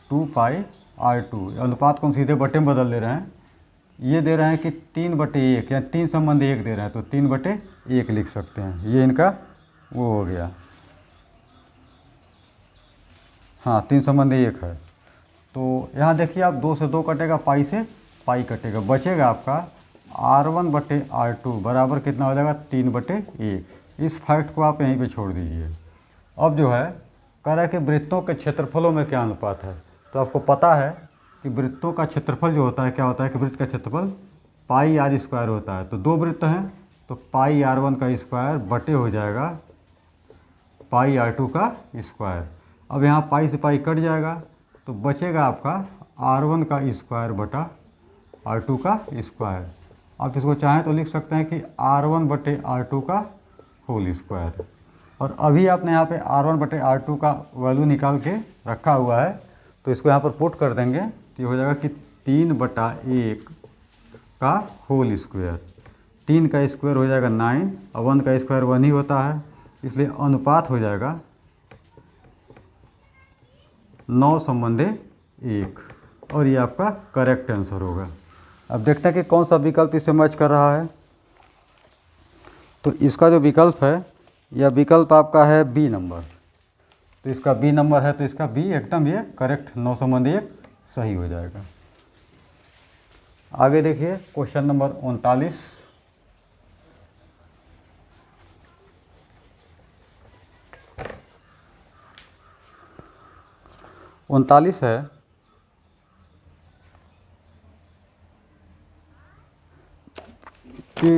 2 पाई r2, अनुपात को हम सीधे बटे में बदल ले रहे हैं। ये दे रहे हैं कि 3/1 या 3 संबंधी 1 दे रहे हैं तो 3/1 लिख सकते हैं। ये इनका वो हो गया, हाँ 3 संबंधी 1 है। तो यहाँ देखिए आप 2 से 2 कटेगा, पाई से पाई कटेगा, बचेगा आपका r1 बटे r2 बराबर कितना हो जाएगा, 3/1। इस फैक्ट को आप यहीं पे छोड़ दीजिए। अब जो है कह रहा है कि वृत्तों के क्षेत्रफलों में क्या अनुपात है। तो आपको पता है कि वृत्तों का क्षेत्रफल जो होता है, क्या होता है कि वृत्त का क्षेत्रफल पाई r स्क्वायर होता है। तो दो वृत्त हैं तो पाई r1 का स्क्वायर बटे हो जाएगा पाई r2 का स्क्वायर। अब यहाँ पाई से पाई कट जाएगा तो बचेगा आपका r1 का स्क्वायर बटा r2 का स्क्वायर। आप इसको चाहें तो लिख सकते हैं कि r1 बटे r2 का होल स्क्वायर। और अभी आपने यहाँ पे r1 बटे r2 का वैल्यू निकाल के रखा हुआ है तो इसको यहाँ पर पुट कर देंगे तो ये हो जाएगा कि 3/1 का होल स्क्वायर। 3 का स्क्वायर हो जाएगा 9 और 1 का स्क्वायर 1 ही होता है, इसलिए अनुपात हो जाएगा 9 संबंधी 1, और ये आपका करेक्ट आंसर होगा। अब देखते हैं कि कौन सा विकल्प इसे मैच कर रहा है। तो इसका जो विकल्प है यह विकल्प आपका है बी नंबर। तो इसका बी नंबर है तो इसका बी एकदम ये करेक्ट 9 संबंधी 1 सही हो जाएगा। आगे देखिए क्वेश्चन नंबर 39। 39 है कि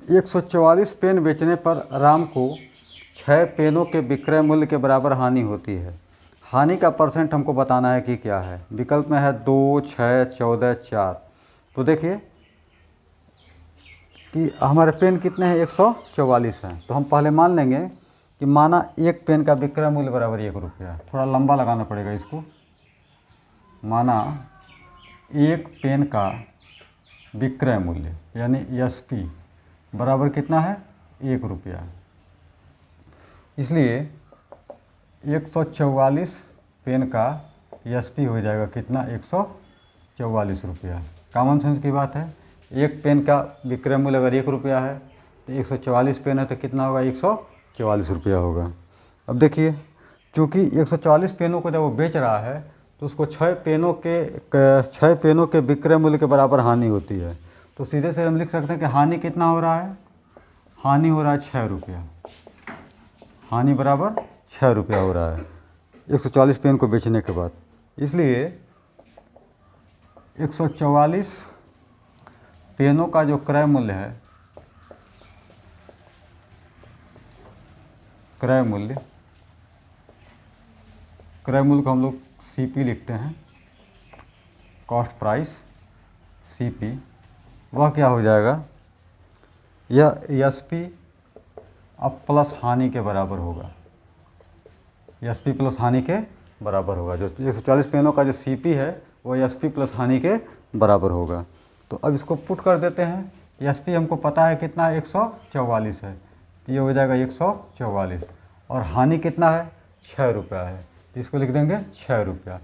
144 पेन बेचने पर राम को 6 पेनों के विक्रय मूल्य के बराबर हानि होती है। हानि का परसेंट हमको बताना है कि क्या है। विकल्प में है 2, 6, 14, 4। तो देखिए कि हमारे पेन कितने हैं, 144 हैं। तो हम पहले मान लेंगे कि माना एक पेन का विक्रय मूल्य बराबर 1 रुपया। थोड़ा लंबा लगाना पड़ेगा इसको। माना एक पेन का विक्रय मूल्य यानी एसपी बराबर कितना है, 1 रुपया। इसलिए 144 पेन का एसपी हो जाएगा कितना, 144 रुपया। कॉमन सेंस की बात है। एक पेन का विक्रय मूल्य अगर 1 रुपया है तो 144 पेन है तो कितना होगा, 144 रुपया होगा। अब देखिए चूँकि 144 पेनों को जब वो बेच रहा है तो उसको 6 पेनों के विक्रय मूल्य के बराबर हानि होती है। तो सीधे से हम लिख सकते हैं कि हानि कितना हो रहा है, हानि हो रहा है 6 रुपया। हानि बराबर 6 रुपया हो रहा है 144 पेन को बेचने के बाद। इसलिए 144 पेनों का जो क्रय मूल्य है, क्रय मूल्य को हम लोग सीपी लिखते हैं, कॉस्ट प्राइस सीपी, वह क्या हो जाएगा, यह एसपी अब प्लस हानि के बराबर होगा। एसपी प्लस हानि के बराबर होगा। जो 140 पेनों का जो सीपी है वो एसपी प्लस हानि के बराबर होगा। तो अब इसको पुट कर देते हैं। एसपी हमको पता है कितना है, 144 है, तो ये हो जाएगा 144। और हानि कितना है, 6 रुपया है, तो इसको लिख देंगे 6 रुपया।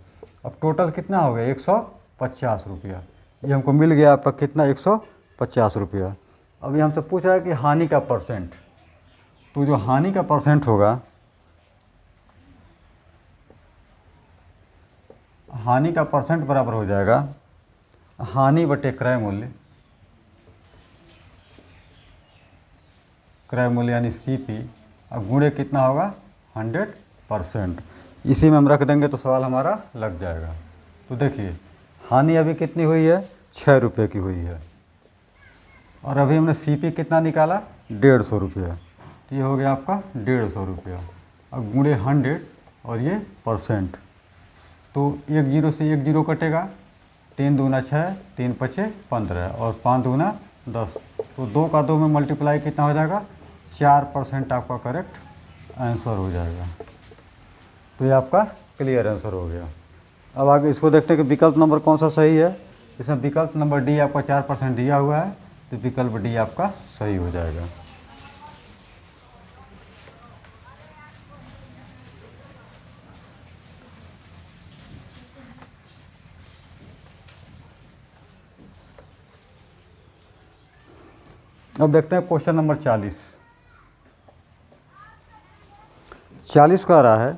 अब टोटल कितना हो गया, 150 रुपया। ये हमको मिल गया आपका कितना, 150 रुपया। अब ये हमसे पूछ रहा है कि हानि का परसेंट। तो जो हानि का परसेंट होगा, हानि का परसेंट बराबर हो जाएगा हानि बटे क्रय मूल्य, क्रय मूल्य यानी सीपी, अब गुणे कितना होगा, 100%। इसी में हम रख देंगे तो सवाल हमारा लग जाएगा। तो देखिए हानि अभी कितनी हुई है, 6 रुपये की हुई है, और अभी हमने सीपी कितना निकाला, 150 रुपया। ये हो गया आपका 150 रुपया। अब गुणे 100 और ये परसेंट, तो 1 जीरो से 1 जीरो कटेगा, 3 दूना 6, 3 पचे 15 और 5 दूना 10। तो 2 का 2 में मल्टीप्लाई कितना हो जाएगा, 4% आपका करेक्ट आंसर हो जाएगा। तो ये आपका क्लियर आंसर हो गया। अब आगे इसको देखते हैं कि विकल्प नंबर कौन सा सही है। इसमें विकल्प नंबर डी आपका 4% दिया हुआ है, तो विकल्प डी आपका सही हो जाएगा। अब देखते हैं क्वेश्चन नंबर 40। 40 कह रहा है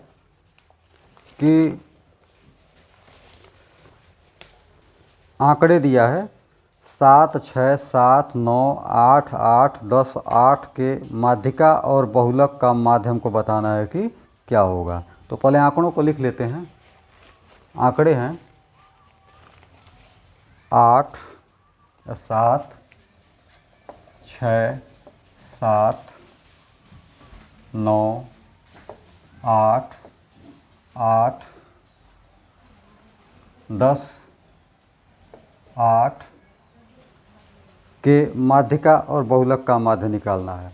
कि आंकड़े दिया है 7, 6, 7, 9, 8, 8, 10, 8 के माध्यिका और बहुलक का माध्यम को बताना है कि क्या होगा। तो पहले आंकड़ों को लिख लेते हैं। आंकड़े हैं 8, 7, 6, 7, 9, 8, 8, 10, 8 के माध्यिका और बहुलक का माध्य निकालना है।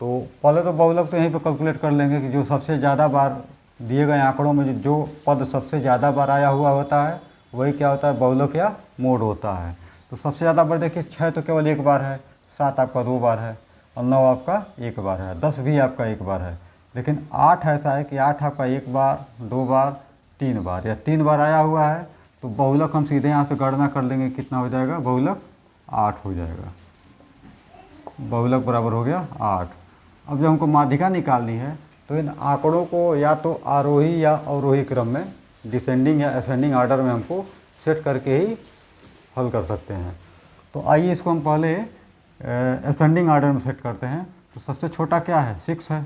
तो पहले तो बहुलक तो यहीं पे कैलकुलेट कर लेंगे कि जो सबसे ज़्यादा बार दिए गए आंकड़ों में जो पद सबसे ज़्यादा बार आया हुआ होता है वही क्या होता है, बहुलक या मोड होता है। तो सबसे ज़्यादा बार देखिए 6 तो केवल 1 बार है, 7 आपका 2 बार है और 9 आपका 1 बार है, 10 भी आपका 1 बार है। लेकिन 8 ऐसा है कि 8 आपका 1 बार, 2 बार, 3 बार या 3 बार आया हुआ है। तो बहुलक हम सीधे यहाँ से गणना कर लेंगे, कितना हो जाएगा, बहुलक 8 हो जाएगा। बहुलक बराबर हो गया 8। अब जब हमको माध्यिका निकालनी है तो इन आंकड़ों को या तो आरोही या अवरोही क्रम में, डिसेंडिंग या असेंडिंग ऑर्डर में हमको सेट करके ही हल कर सकते हैं। तो आइए इसको हम पहले असेंडिंग ऑर्डर में सेट करते हैं। तो सबसे छोटा क्या है, 6 है,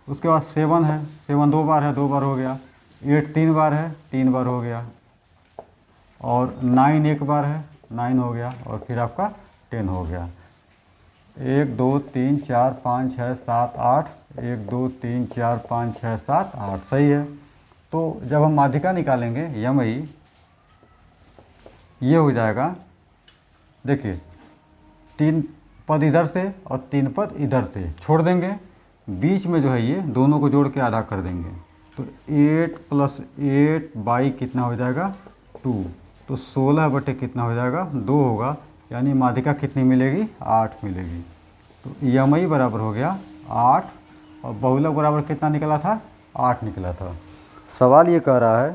उसके बाद 7 है, 7 2 बार है, 2 बार हो गया। 8 3 बार है, 3 बार हो गया। और 9 1 बार है, 9 हो गया। और फिर आपका 10 हो गया। 1 2 3 4 5 6 7 8, 1 2 3 4 5 6 7 8, सही है। तो जब हम माध्यिका निकालेंगे यमई, ये हो जाएगा, देखिए 3 पद इधर से और 3 पद इधर से छोड़ देंगे, बीच में जो है ये दोनों को जोड़ के आधा कर देंगे। तो 8 + 8 बाई कितना हो जाएगा 2, तो 16 बटे कितना हो जाएगा 2 होगा, यानी माध्यिका कितनी मिलेगी 8 मिलेगी। तो यमई बराबर हो गया 8 और बहुलक बराबर कितना निकला था 8 निकला था। सवाल ये कह रहा है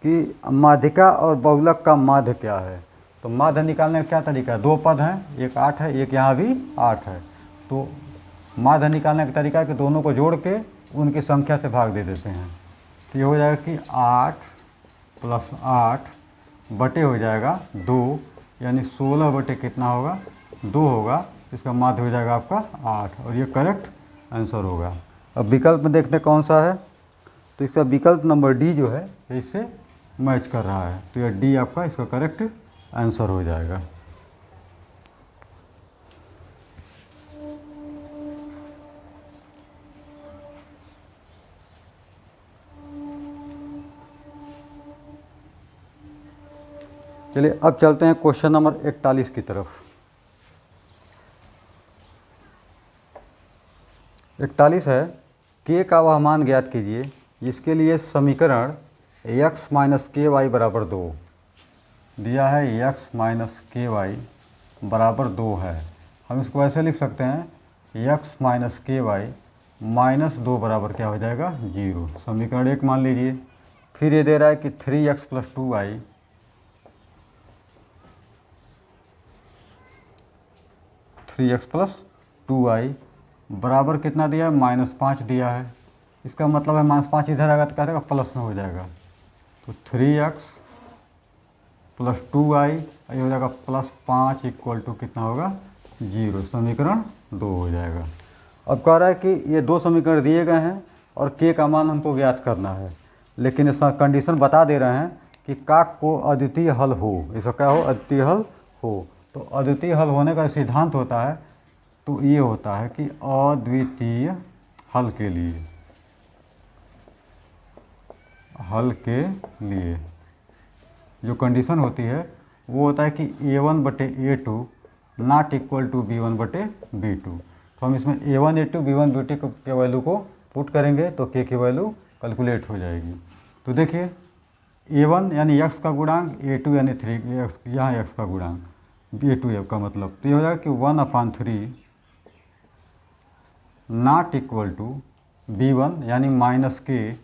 कि माध्यिका और बहुलक का माध्य क्या है। तो माध्य निकालने का क्या तरीका है, 2 पद हैं, एक 8 है, एक यहाँ भी 8 है। तो माध्य निकालने का तरीका है कि दोनों को जोड़ के उनकी संख्या से भाग दे देते हैं। तो ये हो जाएगा कि 8 + 8 बटे हो जाएगा 2, यानी 16 बटे कितना होगा 2 होगा। इसका माध्य हो जाएगा आपका 8 और ये करेक्ट आंसर होगा। अब विकल्प में देखते कौन सा है। तो इसका विकल्प नंबर डी जो है इससे मैच कर रहा है, तो यह डी आपका इसका करेक्ट आंसर हो जाएगा। चलिए अब चलते हैं क्वेश्चन नंबर 41 की तरफ। 41 है, k का वह मान ज्ञात कीजिए जिसके लिए समीकरण x - ky = 2 दिया है। x - ky = 2 है। हम इसको ऐसे लिख सकते हैं, x - ky -2 बराबर क्या हो जाएगा 0। समीकरण 1 मान लीजिए। फिर ये दे रहा है कि 3x + 2y 3x + 2y बराबर कितना दिया है -5 दिया है। इसका मतलब है -5 इधर आएगा तो क्या रहेगा प्लस में हो जाएगा। तो 3x + 2y ये हो जाएगा +5 = कितना होगा 0। समीकरण 2 हो जाएगा। अब कह रहा है कि ये 2 समीकरण दिए गए हैं और k का मान हमको ज्ञात करना है, लेकिन इसका कंडीशन बता दे रहे हैं कि का को अद्वितीय हल हो। इसका क्या हो अद्वितीय हल हो। तो अद्वितीय हल होने का सिद्धांत होता है, तो ये होता है कि अद्वितीय हल के लिए जो कंडीशन होती है वो होता है कि a1 बटे a2 ≠ b1 बटे b2। तो हम इसमें a1 a2 b1 b2 के वैल्यू को पुट करेंगे तो k की वैल्यू कैलकुलेट हो जाएगी। तो देखिए a1 यानी x का गुणांक, a2 यानी 3x यहाँ x का गुणांक, a2 का मतलब, तो ये हो जाएगा कि 1/3 ≠ b1 यानी -k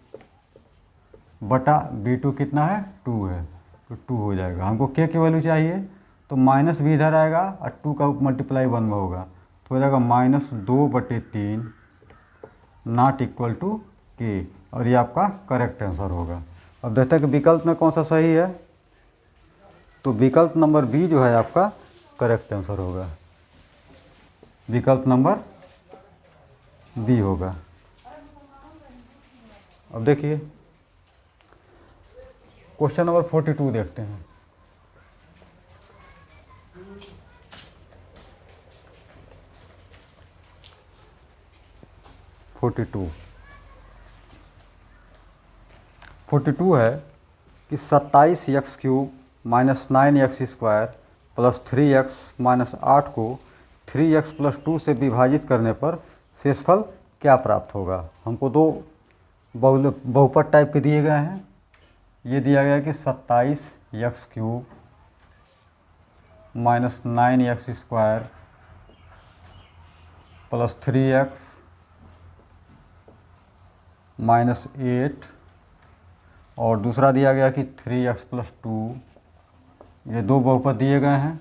बटा b2 कितना है 2 है, तो 2 हो जाएगा। हमको k की वैल्यू चाहिए, तो माइनस भी इधर आएगा और 2 का मल्टीप्लाई 1 में होगा, तो हो जाएगा -2/3 ≠ k, और ये आपका करेक्ट आंसर होगा। अब देखते हैं कि विकल्प में कौन सा सही है। तो विकल्प नंबर बी जो है आपका करेक्ट आंसर होगा। विकल्प नंबर बी होगा। अब देखिए क्वेश्चन नंबर 42 देखते हैं। फोर्टी टू है कि 27x³ - 9x² + 3x - 8 को 3x + 2 से विभाजित करने पर शेषफल क्या प्राप्त होगा। हमको 2 बहुपद टाइप के दिए गए हैं। ये दिया गया है कि 27x³ - 9x² + 3x - 8, और दूसरा दिया गया कि 3x + 2। ये 2 बहुपद दिए गए हैं।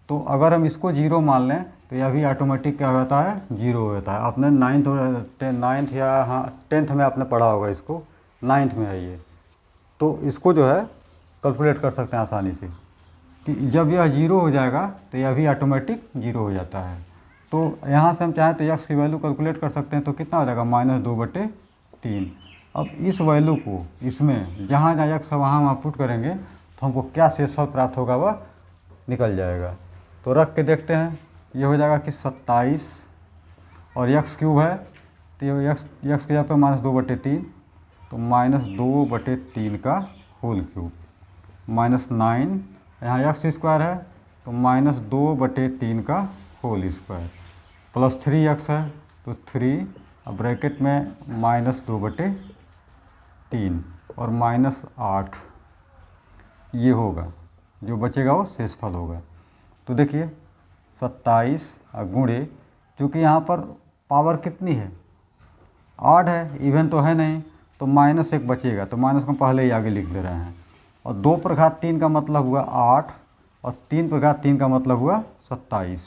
तो अगर हम इसको 0 मान लें तो यह भी ऑटोमेटिक क्या होता है 0 होता है। आपने 9th या 10th में आपने पढ़ा होगा इसको, 9th में है ये। तो इसको जो है कैलकुलेट कर सकते हैं आसानी से कि जब यह 0 हो जाएगा तो यह भी ऑटोमेटिक 0 हो जाता है। तो यहाँ से हम चाहें तो x की वैल्यू कैलकुलेट कर सकते हैं, तो कितना हो जाएगा -2/3। अब इस वैल्यू को इसमें जहाँ जहाँ x है वहाँ वहाँ पुट करेंगे तो हमको क्या शेषफल प्राप्त होगा वह निकल जाएगा। तो रख के देखते हैं, ये हो जाएगा कि 27 और x³ है तो ये x की जगह पे -2/3, तो -2/3 का होल क्यूब -9, यहाँ x² है तो -2/3 का होल स्क्वायर प्लस 3x है तो 3 अब ब्रैकेट में -2/3 और -8, ये होगा जो बचेगा वो शेषफल होगा। तो देखिए 27 गुणे, क्योंकि यहाँ पर पावर कितनी है, 8 है, इवन तो है नहीं, तो -1 बचेगा, तो माइनस को पहले ही आगे लिख दे रहे हैं। और 2/3 का मतलब हुआ 8 और 3/3 का मतलब हुआ 27,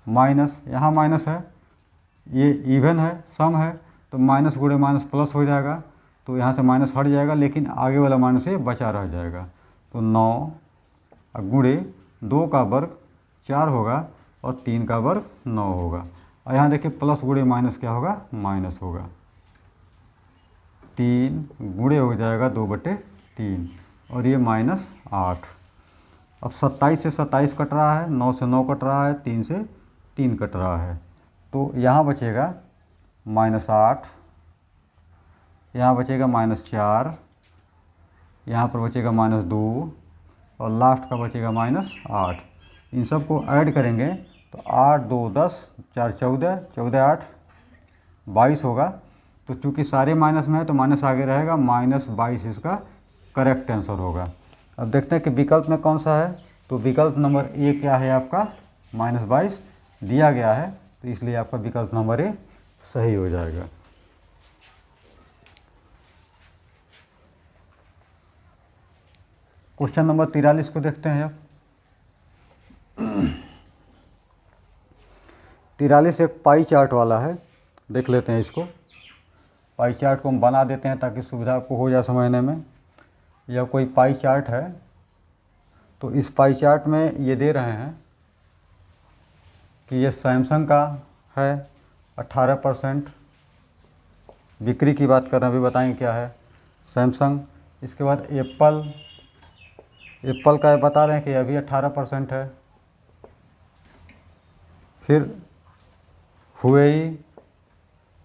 माइनस यहाँ माइनस है, ये इवन है, सम है, तो माइनस गुणे माइनस प्लस हो जाएगा, तो यहाँ से माइनस हट जाएगा, लेकिन आगे वाला माइनस ये बचा रह जाएगा। तो 9 गुणे 2 का वर्ग 4 होगा और 3 का वर्ग 9 होगा। और यहाँ देखिए प्लस गुणे माइनस क्या होगा, माइनस होगा, 3 गुणे हो जाएगा 2/3 और ये -8। अब 27 से 27 कट रहा है, 9 से 9 कट रहा है, 3 से 3 कट रहा है, तो यहाँ बचेगा -8, यहाँ बचेगा -4, यहाँ पर बचेगा -2 और लास्ट का बचेगा -8। इन सब को ऐड करेंगे तो 8 2 10 4 14, 14 8 22 होगा। तो चूँकि सारे माइनस में है तो माइनस आगे रहेगा, -22 इसका करेक्ट आंसर होगा। अब देखते हैं कि विकल्प में कौन सा है। तो विकल्प नंबर ए क्या है आपका, -22 दिया गया है, तो इसलिए आपका विकल्प नंबर ए सही हो जाएगा। क्वेश्चन नंबर 43 को देखते हैं। अब 43 एक पाई चार्ट वाला है, देख लेते हैं इसको। पाई चार्ट को हम बना देते हैं ताकि सुविधा आपको हो जाए समझने में। यह कोई पाई चार्ट है, तो इस पाई चार्ट में ये दे रहे हैं कि ये सैमसंग का है 18%, बिक्री की बात कर रहे हैं, अभी बताएंगे क्या है सैमसंग। इसके बाद एप्पल का बता रहे हैं कि अभी 18% है। फिर हुवेई,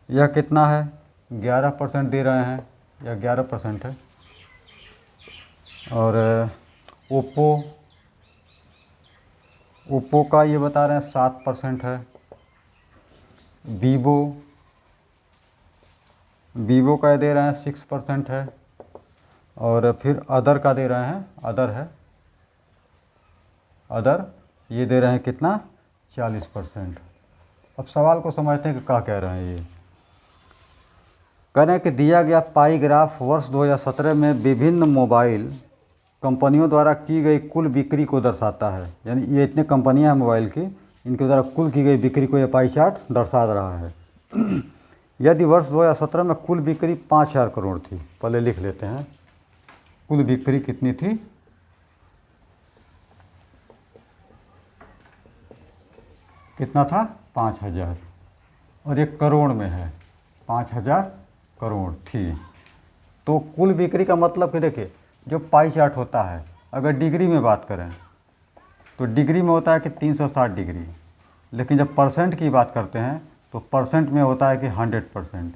यह कितना है, 11% दे रहे हैं, यह 11% है। और ओप्पो का ये बता रहे हैं 7% है। वीवो का दे रहे हैं 6% है। और फिर अदर का दे रहे हैं, अदर ये दे रहे हैं कितना, 40%। अब सवाल को समझते हैं कि क्या कह रहे हैं। ये कह रहे हैं कि दिया गया पाई ग्राफ वर्ष 2017 में विभिन्न मोबाइल कंपनियों द्वारा की गई कुल बिक्री को दर्शाता है। यानी ये इतने कंपनियां हैं मोबाइल की, इनके द्वारा कुल की गई बिक्री को ये पाई चार्ट दर्शा रहा है। यदि वर्ष 2017 में कुल बिक्री 5000 करोड़ थी, पहले लिख लेते हैं, कुल बिक्री कितनी थी, कितना था, 5000, और एक करोड़ में है, 5000 करोड़ थी। तो कुल बिक्री का मतलब कि देखिए जो पाई चार्ट होता है, अगर डिग्री में बात करें तो डिग्री में होता है कि 360 डिग्री, लेकिन जब परसेंट की बात करते हैं तो परसेंट में होता है कि 100%।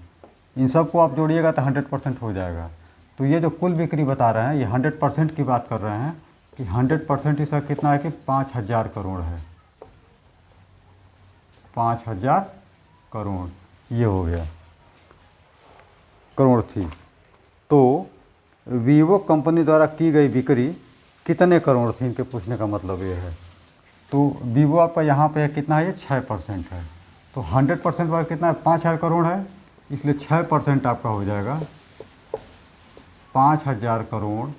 इन सब को आप जोड़िएगा तो 100% हो जाएगा। तो ये जो कुल बिक्री बता रहे हैं, ये 100% की बात कर रहे हैं कि 100% इसका कितना है कि 5000 करोड़ है, 5000 करोड़, ये हो गया, करोड़ थी। तो वीवो कंपनी द्वारा की गई बिक्री कितने करोड़ थी, इनके पूछने का मतलब ये है। तो वीवो आपका यहाँ पे कितना है, ये 6% है। तो 100% वाला कितना है, 5000 करोड़ है, इसलिए 6% आपका हो जाएगा 5000 करोड़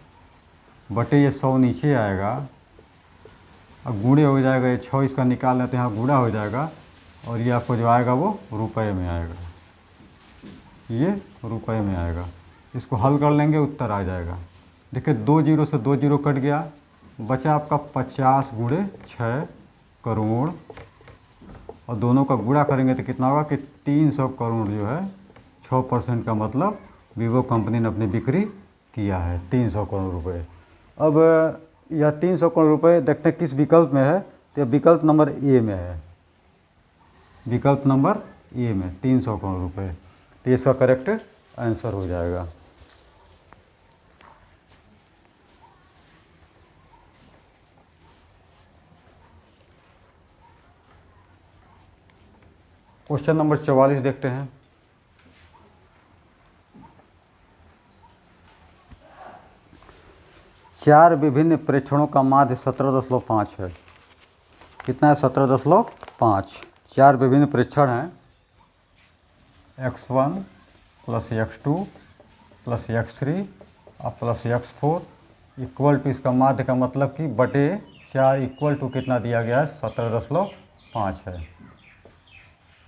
बटे ये 100 नीचे आएगा, अब गुणे हो जाएगा, ये 6 इसका निकाल लेते हैं, यहाँ गुणा हो जाएगा, और ये आपको जो आएगा वो रुपए में आएगा, ये रुपए में आएगा। इसको हल कर लेंगे, उत्तर आ जाएगा। देखिए 2 जीरो से 2 जीरो कट गया, बचा आपका 50 गुणे 6 करोड़ और दोनों का गुणा करेंगे तो कितना होगा कि 300 करोड़ जो है 6% का मतलब वीवो कंपनी ने अपनी बिक्री किया है 300 करोड़ रुपए। अब यह 300 करोड़ रुपए देखते हैं किस विकल्प में है, तो यह विकल्प नंबर ए में है, विकल्प नंबर ए में 300 करोड़ रुपए, तो इसका करेक्ट आंसर हो जाएगा। क्वेश्चन नंबर 44 देखते हैं। चार विभिन्न प्रेक्षणों का माध्य 17.5 है। कितना है? 17.5। चार विभिन्न प्रेक्षण हैं, x1 plus x2 plus x3 और प्लस x4 इक्वल टू, इसका माध्य का मतलब कि बटे 4 इक्वल टू कितना दिया गया है? 17.5 है,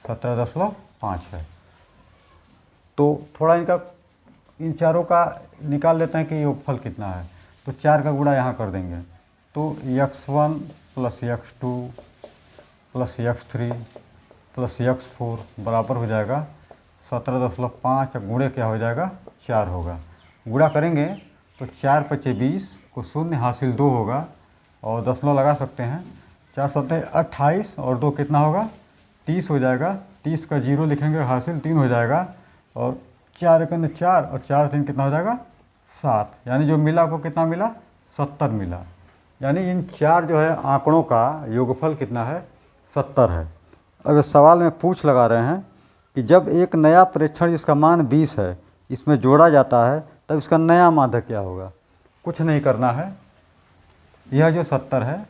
17.5 है। तो थोड़ा इनका इन चारों का निकाल लेते हैं कि योगफल कितना है। तो 4 का गुणा यहाँ कर देंगे तो x1 plus x2 plus x3 plus x4 बराबर हो जाएगा 17.5, गुणे क्या हो जाएगा? 4 होगा। गुणा करेंगे तो 4 पचे 20 को शून्य हासिल 2 होगा और दशमलव लगा सकते हैं। 4 सत्ते 28 और 2 कितना होगा? 30 हो जाएगा। 30 का 0 लिखेंगे हासिल 3 हो जाएगा और 4 एकन 4 और 4 3 कितना हो जाएगा? 7। यानी जो मिला आपको कितना मिला? 70 मिला। यानी इन चार जो है आंकड़ों का योगफल कितना है? 70 है। अब इस सवाल में पूछ लगा रहे हैं कि जब एक नया प्रेक्षण जिसका मान 20 है इसमें जोड़ा जाता है तब इसका नया माध्य क्या होगा? कुछ नहीं करना है, यह जो 70 है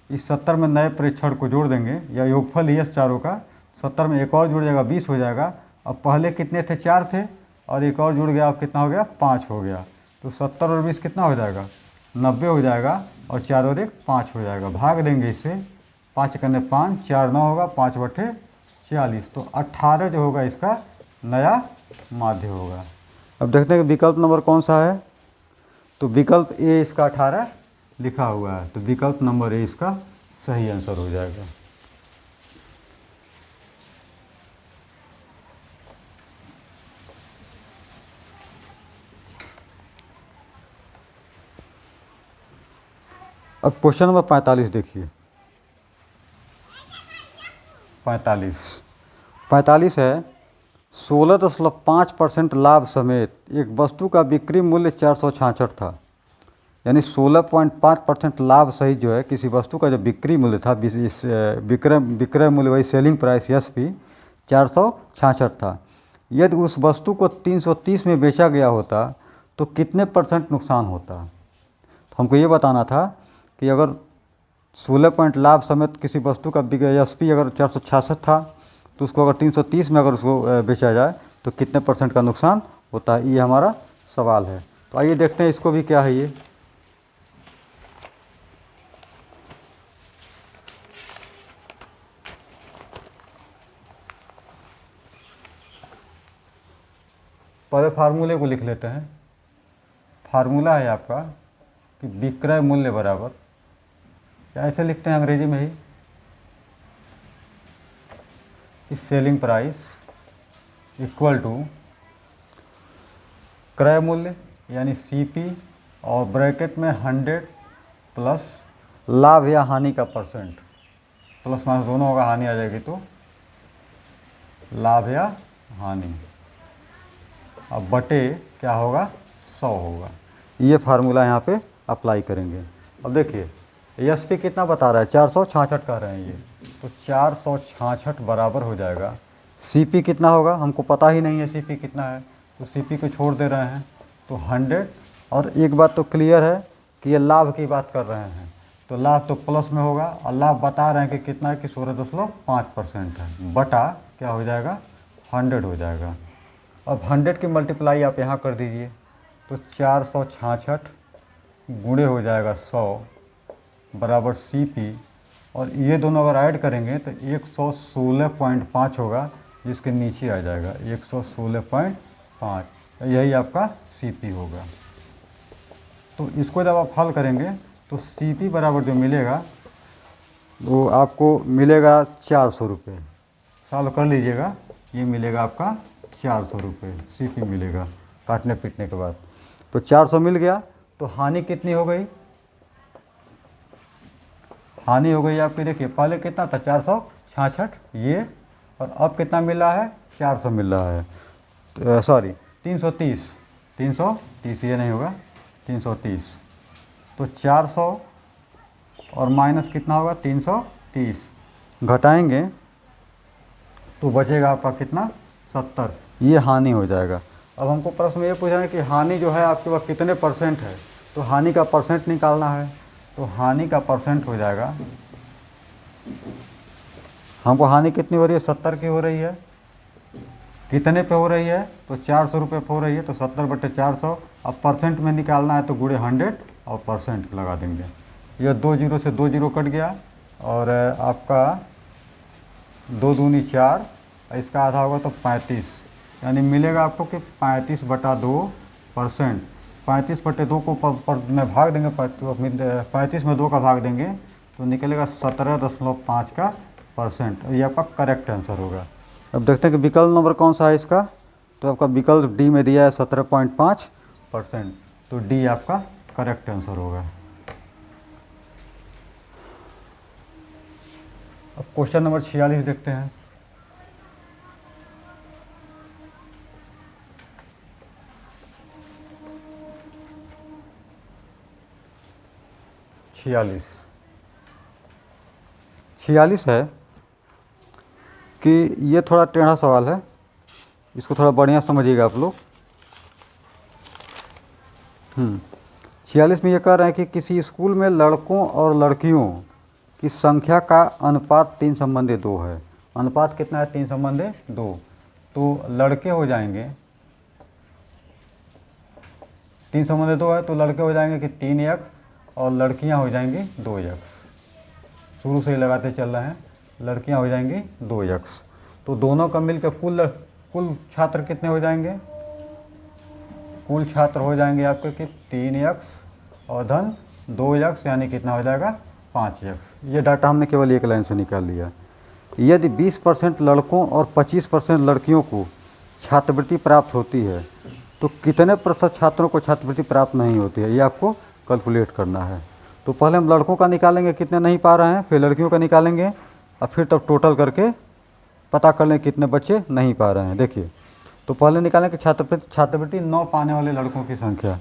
इस 70 में नए प्रेक्षण को जोड़ देंगे, या योगफल ही है चारों का। 70 में एक और जुड़ जाएगा 20 हो जाएगा। अब पहले कितने थे? 4 थे और एक और जुड़ गया, अब कितना हो गया? 5 हो गया। तो 70 और 20 कितना हो जाएगा? 90 हो जाएगा और 4 और 1 5 हो जाएगा। भाग देंगे इससे, 5 करने 5, 4 9 होगा, 5 बटे 40। तो 18 जो होगा इसका नया माध्य होगा। अब देखते हैं कि विकल्प नंबर कौन सा है। तो विकल्प ए इसका 18 लिखा हुआ है, तो विकल्प नंबर ए इसका सही आंसर हो जाएगा। अब क्वेश्चन नंबर 45 देखिए। 45 है 16.5% लाभ समेत एक वस्तु का बिक्री मूल्य 466 था। यानी 16.5% लाभ सहित जो है किसी वस्तु का जो बिक्री मूल्य था, विक्रय मूल्य वही सेलिंग प्राइस एसपी 466 था। यदि उस वस्तु को 330 में बेचा गया होता तो कितने % नुकसान होता? तो हमको ये बताना था कि अगर 16 पॉइंट लाभ समेत किसी वस्तु का एसपी अगर 466 था तो उसको अगर 330 में अगर उसको बेचा जाए तो कितने % का नुकसान होता है, ये हमारा सवाल है। तो आइए देखते हैं इसको भी क्या है ये। पहले फार्मूले को लिख लेते हैं। फार्मूला है आपका कि विक्रय मूल्य बराबर, या ऐसे लिखते हैं अंग्रेजी में ही, कि सेलिंग प्राइस इक्वल टू क्रय मूल्य यानी सीपी और ब्रैकेट में 100 प्लस लाभ या हानि का %, प्लस माइनस दोनों होगा, हानि आ जाएगी तो लाभ या हानि, अब बटे क्या होगा? 100 होगा। ये फार्मूला यहाँ पे अप्लाई करेंगे। अब देखिए एसपी कितना बता रहा है? 466 कह रहे हैं ये, तो 466 बराबर हो जाएगा सीपी कितना होगा? हमको पता ही नहीं है सीपी कितना है, तो सीपी को छोड़ दे रहे हैं तो 100। और एक बात तो क्लियर है कि ये लाभ की बात कर रहे हैं, तो लाभ तो प्लस में होगा और लाभ बता रहे हैं कि कितना है कि 16.5% है, बटा क्या हो जाएगा? 100 हो जाएगा। अब 100 की मल्टीप्लाई आप यहाँ कर दीजिए तो 466 गुणे हो जाएगा 100 बराबर सीपी, और ये दोनों अगर ऐड करेंगे तो 116.5 होगा, जिसके नीचे आ जाएगा 116.5, यही आपका सीपी होगा। तो इसको जब आप हल करेंगे तो सीपी बराबर जो मिलेगा वो आपको मिलेगा 400 रुपये। सॉल्व कर लीजिएगा, ये मिलेगा आपका 400 रुपये CP मिलेगा काटने पीटने के बाद। तो 400 मिल गया, तो हानि कितनी हो गई? हानि हो गई आपकी, देखिए पहले कितना था 466 ये, और अब कितना मिल रहा है? 400 मिल रहा है, सॉरी 330 ये नहीं होगा, 330। तो 400 और माइनस कितना होगा? 330 घटाएंगे तो बचेगा आपका कितना? 70। ये हानि हो जाएगा। अब हमको प्रश्न में ये पूछा है कि हानि जो है आपके पास कितने परसेंट है, तो हानि का परसेंट निकालना है। तो हानि का परसेंट हो जाएगा, हमको हानि कितनी हो रही है? 70 की हो रही है। कितने पे हो रही है? तो 400 रुपये पे हो रही है, तो 70/400। अब परसेंट में निकालना है तो गुणे 100 और परसेंट लगा देंगे। ये 2 जीरो से 2 जीरो कट गया, और आपका 2 दूनी 4, इसका आधा होगा तो 35, यानी मिलेगा आपको कि 35/2%। 35/2 को में भाग देंगे, 35 में 2 का भाग देंगे तो निकलेगा 17.5 का %। ये आपका करेक्ट आंसर होगा। अब देखते हैं कि विकल्प नंबर कौन सा है इसका। तो आपका विकल्प डी में दिया है 17.5%, तो डी आपका करेक्ट आंसर होगा। अब क्वेश्चन नंबर 46 देखते हैं। छियालीस है कि ये थोड़ा टेढ़ा सवाल है, इसको थोड़ा बढ़िया समझिएगा आप लोग। 46 में ये कह रहे हैं कि किसी स्कूल में लड़कों और लड़कियों की संख्या का अनुपात 3:2 है। अनुपात कितना है? 3:2। तो लड़के हो जाएंगे 3:2 है, तो लड़के हो जाएंगे कि 3x और लड़कियां हो जाएंगी 2x। शुरू से ही लगाते चल रहे हैं, लड़कियां हो जाएंगी 2x। तो दोनों का मिलकर कुल छात्र कितने हो जाएंगे? कुल छात्र हो जाएंगे आपके कि 3x और धन 2x, यानी कितना हो जाएगा? 5x। ये डाटा हमने केवल एक लाइन से निकाल लिया। यदि 20% लड़कों और 25% लड़कियों को छात्रवृत्ति प्राप्त होती है, तो कितने प्रतिशत छात्रों को छात्रवृत्ति प्राप्त नहीं होती है, ये आपको कैलकुलेट करना है। तो पहले हम लड़कों का निकालेंगे कितने नहीं पा रहे हैं, फिर लड़कियों का निकालेंगे, और फिर तब टोटल करके पता कर लें कितने बच्चे नहीं पा रहे हैं। देखिए, तो पहले निकालें कि छात्रवृत्ति 9 पाने वाले लड़कों की संख्या।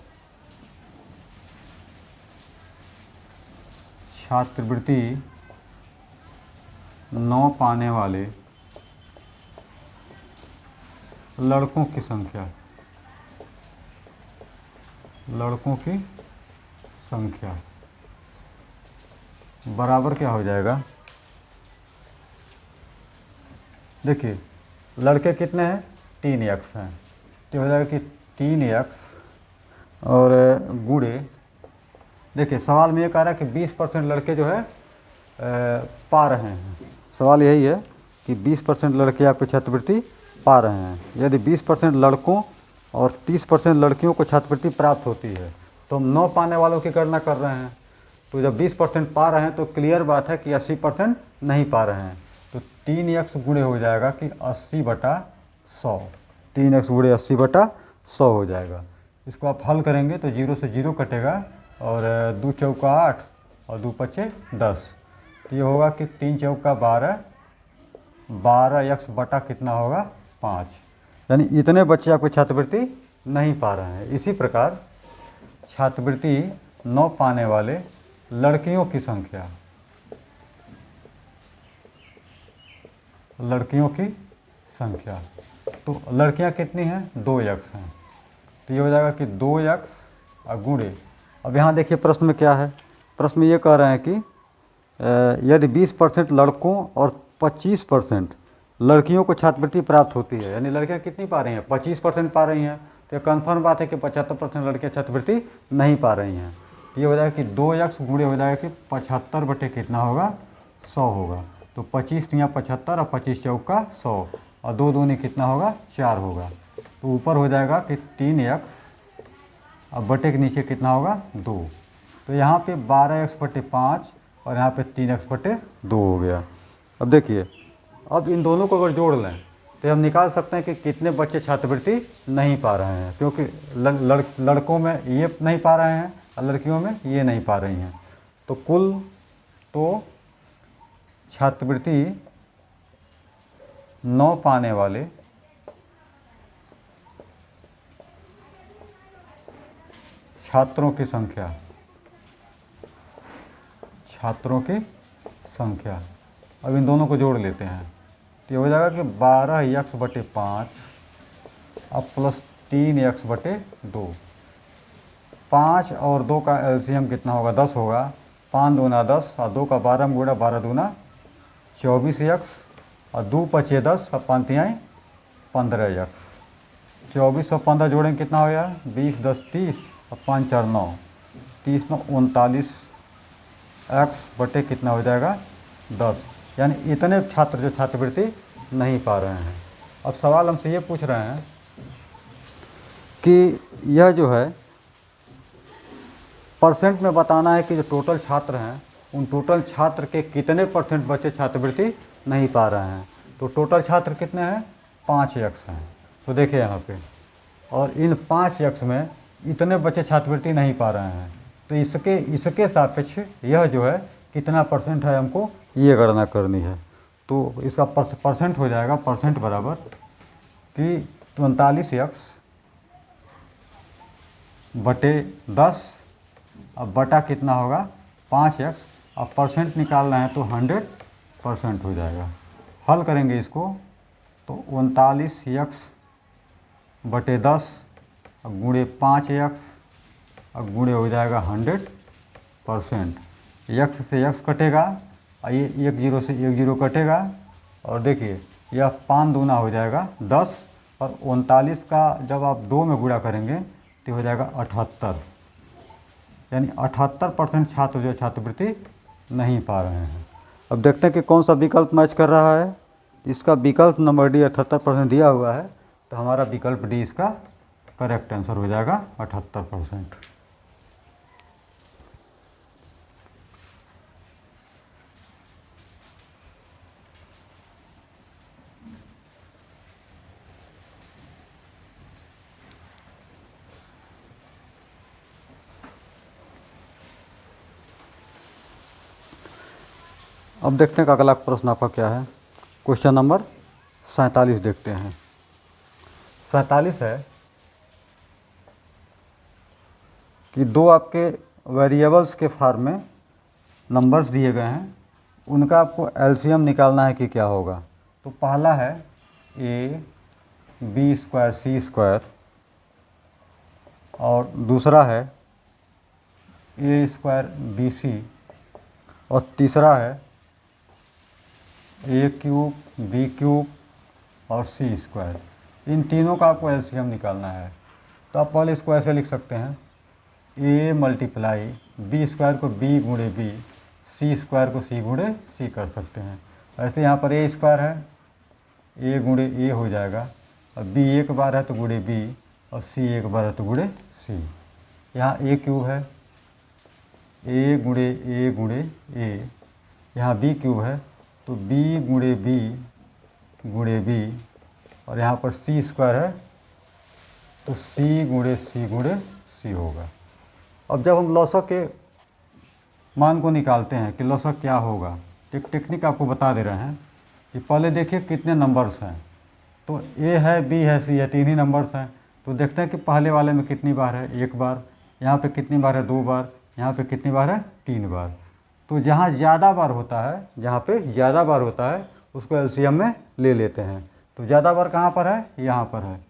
छात्रवृत्ति 9 पाने वाले लड़कों की संख्या, लड़कों की संख्या बराबर क्या हो जाएगा? देखिए, लड़के कितने हैं? 3x हैं, तो हो जाएगा कि 3x और गुणे, देखिए सवाल में ये कह रहा है कि 20% लड़के जो है पा रहे हैं। सवाल यही है कि 20% लड़के आपको छात्रवृत्ति पा रहे हैं। यदि 20% लड़कों और 30% लड़कियों को छात्रवृत्ति प्राप्त होती है, तो हम 9 पाने वालों की गणना कर रहे हैं। तो जब 20% पा रहे हैं तो क्लियर बात है कि 80% नहीं पा रहे हैं। तो 3x गुणे हो जाएगा कि 80/100। 3x गुणे 80/100 हो जाएगा। इसको आप हल करेंगे तो 0 से 0 कटेगा, और 2 चौका 8 और 2 पचे 10। तो ये होगा कि 3 चौका 12, 12x बटा कितना होगा? 5। यानी इतने बच्चे आपको छात्रवृत्ति नहीं पा रहे हैं। इसी प्रकार छात्रवृत्ति 9 पाने वाले लड़कियों की संख्या, लड़कियों की संख्या, तो लड़कियां कितनी हैं? 2x हैं। तो ये हो जाएगा कि 2x और गुणे, अब यहाँ देखिए प्रश्न में क्या है। प्रश्न में ये कह रहे हैं कि यदि 20% लड़कों और 25% लड़कियों को छात्रवृत्ति प्राप्त होती है, यानी लड़कियां कितनी पा रही हैं? 25% पा रही हैं। तो ये कन्फर्म बात है कि 75% लड़कियां छात्रवृत्ति नहीं पा रही हैं। ये हो जाएगा कि 2x गुणे हो जाएगा कि 75 बटे कितना होगा? 100 होगा। तो 25 या 75 और 25 चौका 100, और 2 दूनी कितना होगा? 4 होगा। तो ऊपर हो जाएगा कि 3x, अब बटे के नीचे कितना होगा? 2। तो यहाँ पे 12x/5 और यहाँ पे 3x/2 हो गया। अब देखिए, अब इन दोनों को अगर जोड़ लें तो हम निकाल सकते हैं कि कितने बच्चे छात्रवृत्ति नहीं पा रहे हैं, क्योंकि लड़कों में ये नहीं पा रहे हैं और लड़कियों में ये नहीं पा रही हैं। तो कुल तो छात्रवृत्ति 9 पाने वाले छात्रों की संख्या, अब इन दोनों को जोड़ लेते हैं तो ये हो जाएगा कि 12x/5 अब प्लस 3x/2। 5 और 2 का एलसीएम कितना होगा? 10 होगा। 5 दूना 10 और 2 का 12 में गुणा, 12 दूना 24x और 2 पचे 10 और 5 तिहाई 15x। 24 और 15 जोड़ेंगे कितना हो गया? 20 10 30 और 5 4 9, 30 में 39x कितना हो जाएगा? 10। यानी इतने छात्र जो छात्रवृत्ति नहीं पा रहे हैं। अब सवाल हमसे ये पूछ रहे हैं कि यह जो है परसेंट में बताना है कि जो टोटल छात्र हैं उन टोटल छात्र के कितने % बच्चे छात्रवृत्ति नहीं पा रहे हैं। तो टोटल छात्र कितने हैं? 5x हैं। तो देखिए यहाँ पे, और इन 5x में इतने बच्चे छात्रवृत्ति नहीं पा रहे हैं, तो इसके सापेक्ष यह जो है कितना % है, हमको ये गणना करनी है। तो इसका परसेंट हो जाएगा, परसेंट बराबर कि 39x/10 अब बटा कितना होगा? 5x। अब परसेंट निकालना है तो 100% हो जाएगा। हल करेंगे इसको तो 39x/10 गुणे 5x अब गुणे हो जाएगा 100%। x से x कटेगा और ये 1 0 से 1 0 कटेगा, और देखिए यह 5 दूना हो जाएगा 10 और 39 का जब आप 2 में गुणा करेंगे तो हो जाएगा 78। यानी 78% छात्र जो छात्रवृत्ति नहीं पा रहे हैं। अब देखते हैं कि कौन सा विकल्प मैच कर रहा है। इसका विकल्प नंबर डी 78% दिया हुआ है, तो हमारा विकल्प डी इसका करेक्ट आंसर हो जाएगा 78%। अब देखते हैं कि अगला प्रश्न आपका क्या है। क्वेश्चन नंबर 47 देखते हैं। 47 है कि दो आपके वेरिएबल्स के फॉर्म में नंबर्स दिए गए हैं, उनका आपको एलसीएम निकालना है कि क्या होगा। तो पहला है a b² c² और दूसरा है a² bc और तीसरा है a³ b³ और c²। इन तीनों का आपको एलसीएम निकालना है। तो आप पहले इसको ऐसे लिख सकते हैं, a मल्टीप्लाई b² को b गुणे b, c² को c गुणे c कर सकते हैं। ऐसे यहाँ पर a² है, a गुणे a हो जाएगा, और b एक बार है तो गुणे b, और c एक बार है तो गुणे c। यहाँ a³ है, a गुणे a गुणे a, यहाँ b³ है तो b गुणे b गुणे b, और यहाँ पर c² है तो c गुणे c होगा। अब जब हम लॉसक के मान को निकालते हैं कि लॉसक क्या होगा, एक टेक्निक आपको बता दे रहे हैं कि पहले देखिए कितने नंबर्स हैं। तो a है, b है, c है, 3 ही नंबर्स हैं। तो देखते हैं कि पहले वाले में कितनी बार है, 1 बार, यहाँ पे कितनी बार है, 2 बार, यहाँ पे कितनी बार है, 3 बार। तो जहाँ ज़्यादा बार होता है, जहाँ पे ज़्यादा बार होता है उसको एलसीएम में ले लेते हैं। तो ज़्यादा बार कहाँ पर है, यहाँ पर है, तो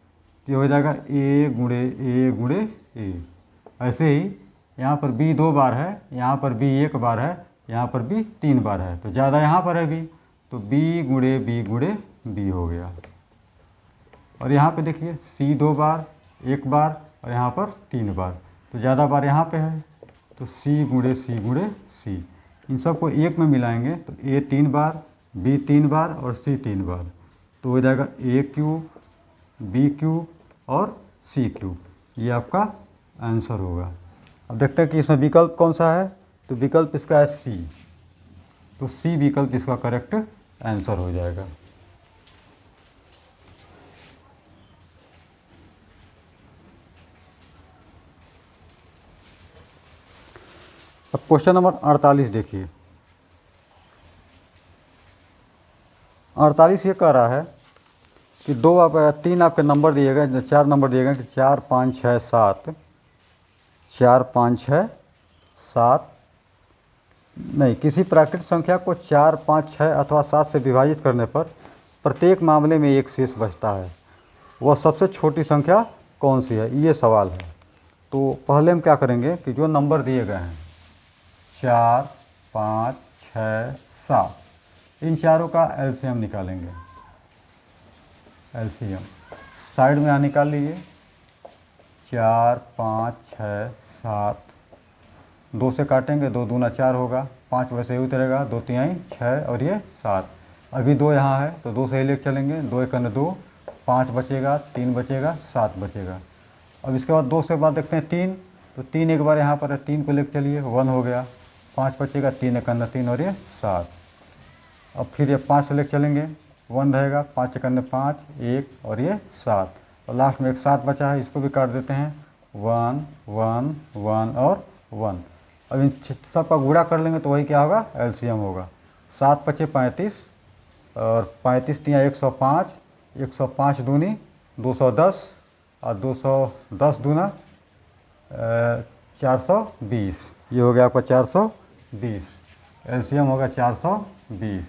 ये हो जाएगा a गुणे a। ऐसे ही यहाँ पर b 2 बार है, यहाँ पर b 1 बार है, यहाँ पर b 3 बार है, तो ज़्यादा यहाँ पर है b, तो b गुणे b हो गया। और यहाँ पे देखिए c 2 बार, 1 बार, और यहाँ पर 3 बार, तो ज़्यादा बार यहाँ पे है, तो c गुणे c। इन सबको एक में मिलाएंगे तो a 3 बार, b 3 बार और c 3 बार, तो हो जाएगा a³ b³ और c³। ये आपका आंसर होगा। अब देखते हैं कि इसमें विकल्प कौन सा है। तो विकल्प इसका है सी। तो सी विकल्प इसका करेक्ट आंसर हो जाएगा। अब क्वेश्चन नंबर 48 देखिए। 48 ये कह रहा है कि तीन आपके नंबर दिए गए, 4 नंबर दिए गए कि 4 5 6 7, 4 5 6 7, नहीं, किसी प्राकृतिक संख्या को 4 5 6 अथवा 7 से विभाजित करने पर प्रत्येक मामले में एक शेष बचता है, वह सबसे छोटी संख्या कौन सी है, ये सवाल है। तो पहले हम क्या करेंगे कि जो नंबर दिए गए हैं 4 5 6 7, इन चारों का एलसीएम निकालेंगे। एलसीएम साइड में यहाँ निकाल लीजिए। 4 5 6 7, 2 से काटेंगे, 2 दूना 4 होगा, 5 वैसे ही उतरेगा, 2 तिहाई 6 और ये 7। अभी 2 यहाँ है तो 2 से ही लेकर चलेंगे, 2 एक 2, 5 बचेगा, 3 बचेगा, 7 बचेगा। अब इसके बाद 2 से बाद देखते हैं 3, तो 3 एक बार यहाँ पर है, 3 को लेकर चलिए, 1 हो गया, 5 बचेगा, 3 एक 3 और ये 7। अब फिर ये 5 से लेकर चलेंगे, 1 रहेगा, 5 एक 5, 1 और ये 7, और लास्ट में एक 7 बचा है, इसको भी काट देते हैं, 1 1 1 और 1। अब इन सब का गुणा कर लेंगे तो वही क्या होगा, एलसीएम होगा। 7 पचे 35 और 35 तिया 105, 105 दूनी 210 और 210 दूना 420, ये हो गया आपका 420, एलसीएम होगा 420।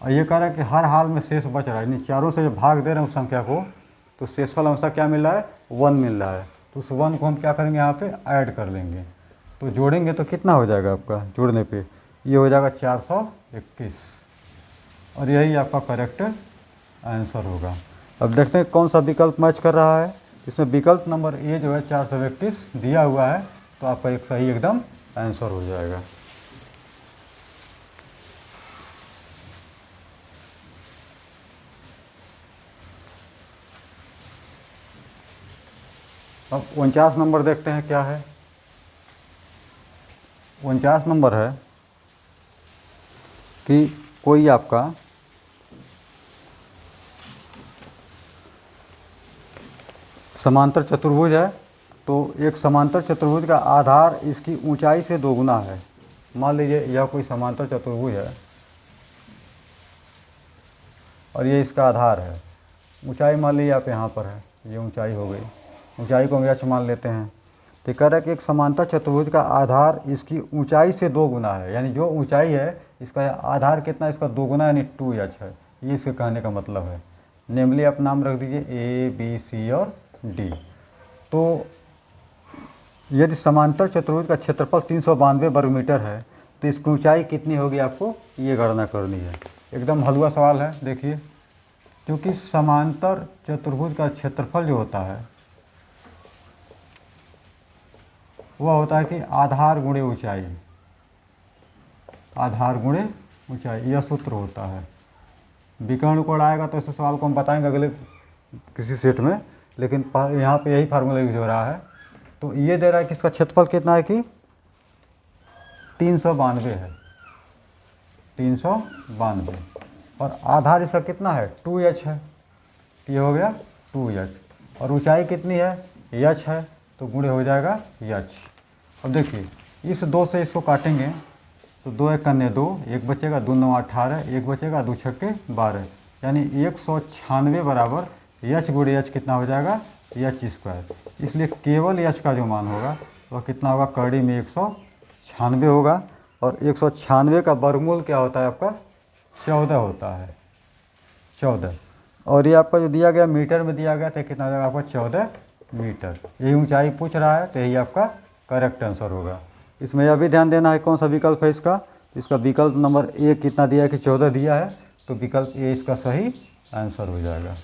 और ये कह रहा है कि हर हाल में शेष बच रहा है, यानी चारों से जब भाग दे रहे हैं उस संख्या को तो शेषफल हमेशा क्या मिल रहा है, 1 मिल रहा है। तो उस 1 को हम क्या करेंगे, यहाँ पे ऐड कर लेंगे, तो जोड़ेंगे तो कितना हो जाएगा आपका, जोड़ने पे ये हो जाएगा 421, और यही आपका करेक्ट आंसर होगा। अब देखते हैं कौन सा विकल्प मैच कर रहा है। इसमें विकल्प नंबर ए जो है 421 दिया हुआ है, तो आपका एक सही एकदम आंसर हो जाएगा। अब 49 नंबर देखते हैं क्या है। 49 नंबर है कि कोई आपका समांतर चतुर्भुज है, तो एक समांतर चतुर्भुज का आधार इसकी ऊंचाई से 2 गुना है। मान लीजिए यह कोई समांतर चतुर्भुज है और ये इसका आधार है, ऊंचाई मान लीजिए आप यहाँ पर है, ये ऊंचाई हो गई, ऊंचाई को हम h मान लेते हैं। तो कह रहा है कि एक समांतर चतुर्भुज का आधार इसकी ऊंचाई से 2 गुना है, यानी जो ऊंचाई है इसका आधार कितना, इसका 2 गुना यानी 2h है, ये इसके कहने का मतलब है। नेमली आप नाम रख दीजिए A B C और D। तो यदि समांतर चतुर्भुज का क्षेत्रफल 392 वर्ग मीटर है तो इसकी ऊंचाई कितनी होगी, आपको ये गणना करनी है। एकदम हलवा सवाल है, देखिए, क्योंकि समांतर चतुर्भुज का क्षेत्रफल जो होता है वह होता है कि आधार गुणे ऊंचाई, आधार गुणे ऊंचाई, यह सूत्र होता है। विकर्ण कोण आएगा तो इस सवाल को हम बताएंगे अगले किसी सेट में, लेकिन यहाँ पे यही फार्मूला यूज हो रहा है। तो ये दे रहा है कि इसका क्षेत्रफल कितना है कि 392 है, 392, और आधार इसका कितना है 2h है, ये हो गया 2h, और ऊंचाई कितनी है h है, तो गुणे हो जाएगा h। अब देखिए इस 2 से इसको काटेंगे तो 2 एक 2, 1 बचेगा, 2 9 18, 1 बचेगा, 2 6 12, यानी 196 बराबर h गुणे h कितना हो जाएगा, h²। इसलिए केवल h का जो मान होगा वह कितना होगा, कड़ी में 196 होगा, और 196 का वर्गमूल क्या होता है आपका 14 होता है, 14। और ये आपका जो दिया गया मीटर में दिया गया तो कितना हो जाएगा आपका 14 मीटर। यही ऊंचाई पूछ रहा है तो यही आपका करेक्ट आंसर होगा। इसमें यह भी ध्यान देना है कौन सा विकल्प है इसका, इसका विकल्प नंबर ए कितना दिया है कि 14 दिया है, तो विकल्प ए इसका सही आंसर हो जाएगा।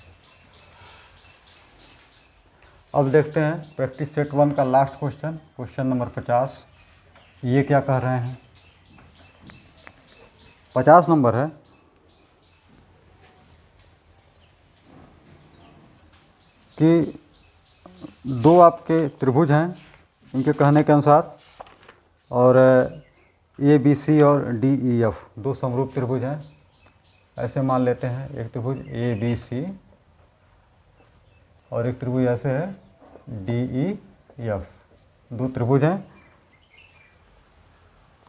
अब देखते हैं प्रैक्टिस सेट 1 का लास्ट क्वेश्चन, क्वेश्चन नंबर 50। ये क्या कह रहे हैं, 50 नंबर है कि 2 आपके त्रिभुज हैं इनके कहने के अनुसार, और ABC और DEF दो समरूप त्रिभुज हैं, ऐसे मान लेते हैं। एक त्रिभुज ABC और एक त्रिभुज ऐसे है DEF, दो त्रिभुज हैं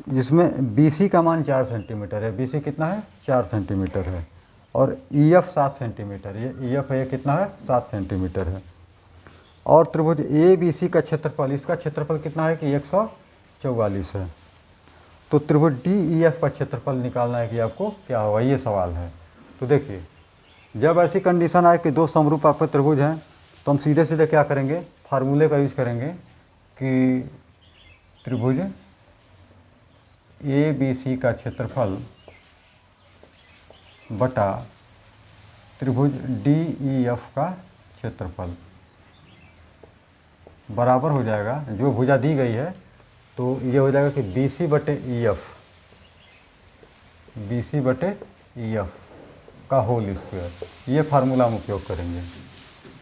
जिसमें BC का मान 4 सेंटीमीटर है। BC कितना है? 4 सेंटीमीटर है। और EF 7 सेंटीमीटर, ये EF है, ये कितना है? 7 सेंटीमीटर है। और त्रिभुज ABC का क्षेत्रफल, इसका क्षेत्रफल कितना है कि 144 है। तो त्रिभुज DEF का क्षेत्रफल निकालना है कि आपको क्या होगा, ये सवाल है। तो देखिए, जब ऐसी कंडीशन आए कि दो समरूप आपके त्रिभुज हैं तो हम सीधे सीधे क्या करेंगे, फार्मूले का यूज करेंगे कि त्रिभुज ABC का क्षेत्रफल बटा त्रिभुज DEF का क्षेत्रफल बराबर हो जाएगा, जो भुजा दी गई है तो ये हो जाएगा कि BC बटे EF का होल स्क्वायर। ये फार्मूला हम उपयोग करेंगे।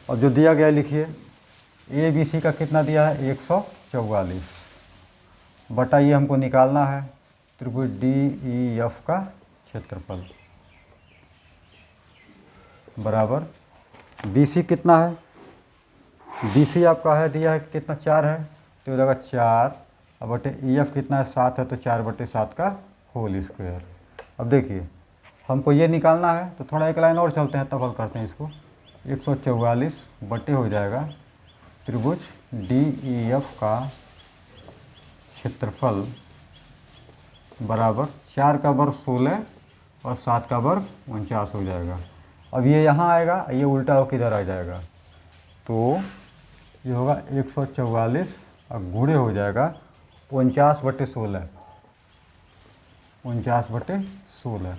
और जो दिया गया लिखिए, ABC का कितना दिया है? 144 बटा ये हमको निकालना है त्रिभुज DEF का क्षेत्रफल बराबर BC कितना है? BC आपका है दिया है कितना? 4 है, तो हो जाएगा 4 अब बटे EF कितना है? 7 है, तो 4 बटे 7 का होल स्क्वायर। अब देखिए, हमको ये निकालना है तो थोड़ा एक लाइन और चलते हैं, तब हल करते हैं इसको। 144 बटे हो जाएगा त्रिभुज DEF का क्षेत्रफल बराबर 4 का वर्ग 16 और 7 का वर्ग 49 हो जाएगा। अब ये यहाँ आएगा, ये उल्टा होकर इधर आ जाएगा, तो ये होगा 144 और गुणे हो जाएगा 49 बटे 16, 49 बटे 16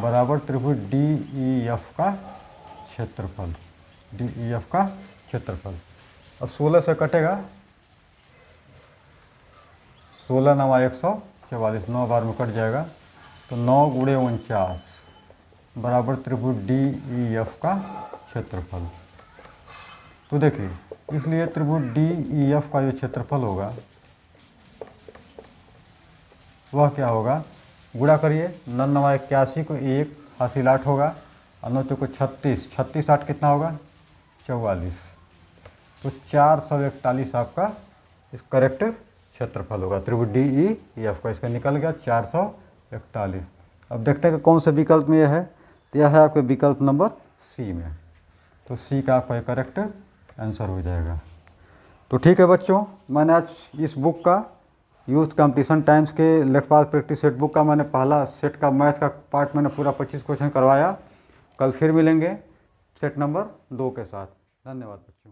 बराबर त्रिभुज DEF का क्षेत्रफल, DEF का क्षेत्रफल। अब 16 से कटेगा, 16 9 144, 9 बार में कट जाएगा, तो 9 गुणे 49 बराबर त्रिभुज DEF का क्षेत्रफल। तो देखिए, इसलिए त्रिभुज DEF का जो क्षेत्रफल होगा वह क्या होगा, गुणा करिए, 9 9 81 को 1 हासिल 8 होगा, और 9 को 36, 36 8 कितना होगा? 44, तो 441 आपका इस करेक्ट क्षेत्रफल होगा त्रिभुज DEF का। इसका निकल गया 441। अब देखते हैं कि कौन से विकल्प में यह है, तो यह है आपके विकल्प नंबर C में, तो C का आपका करेक्ट आंसर हो जाएगा। तो ठीक है बच्चों, मैंने आज इस बुक का यूथ कंपटीशन टाइम्स के लेखपाल प्रैक्टिस सेट बुक का मैंने पहला सेट का मैथ का पार्ट मैंने पूरा 25 क्वेश्चन करवाया। कल फिर मिलेंगे सेट नंबर 2 के साथ। धन्यवाद बच्चों।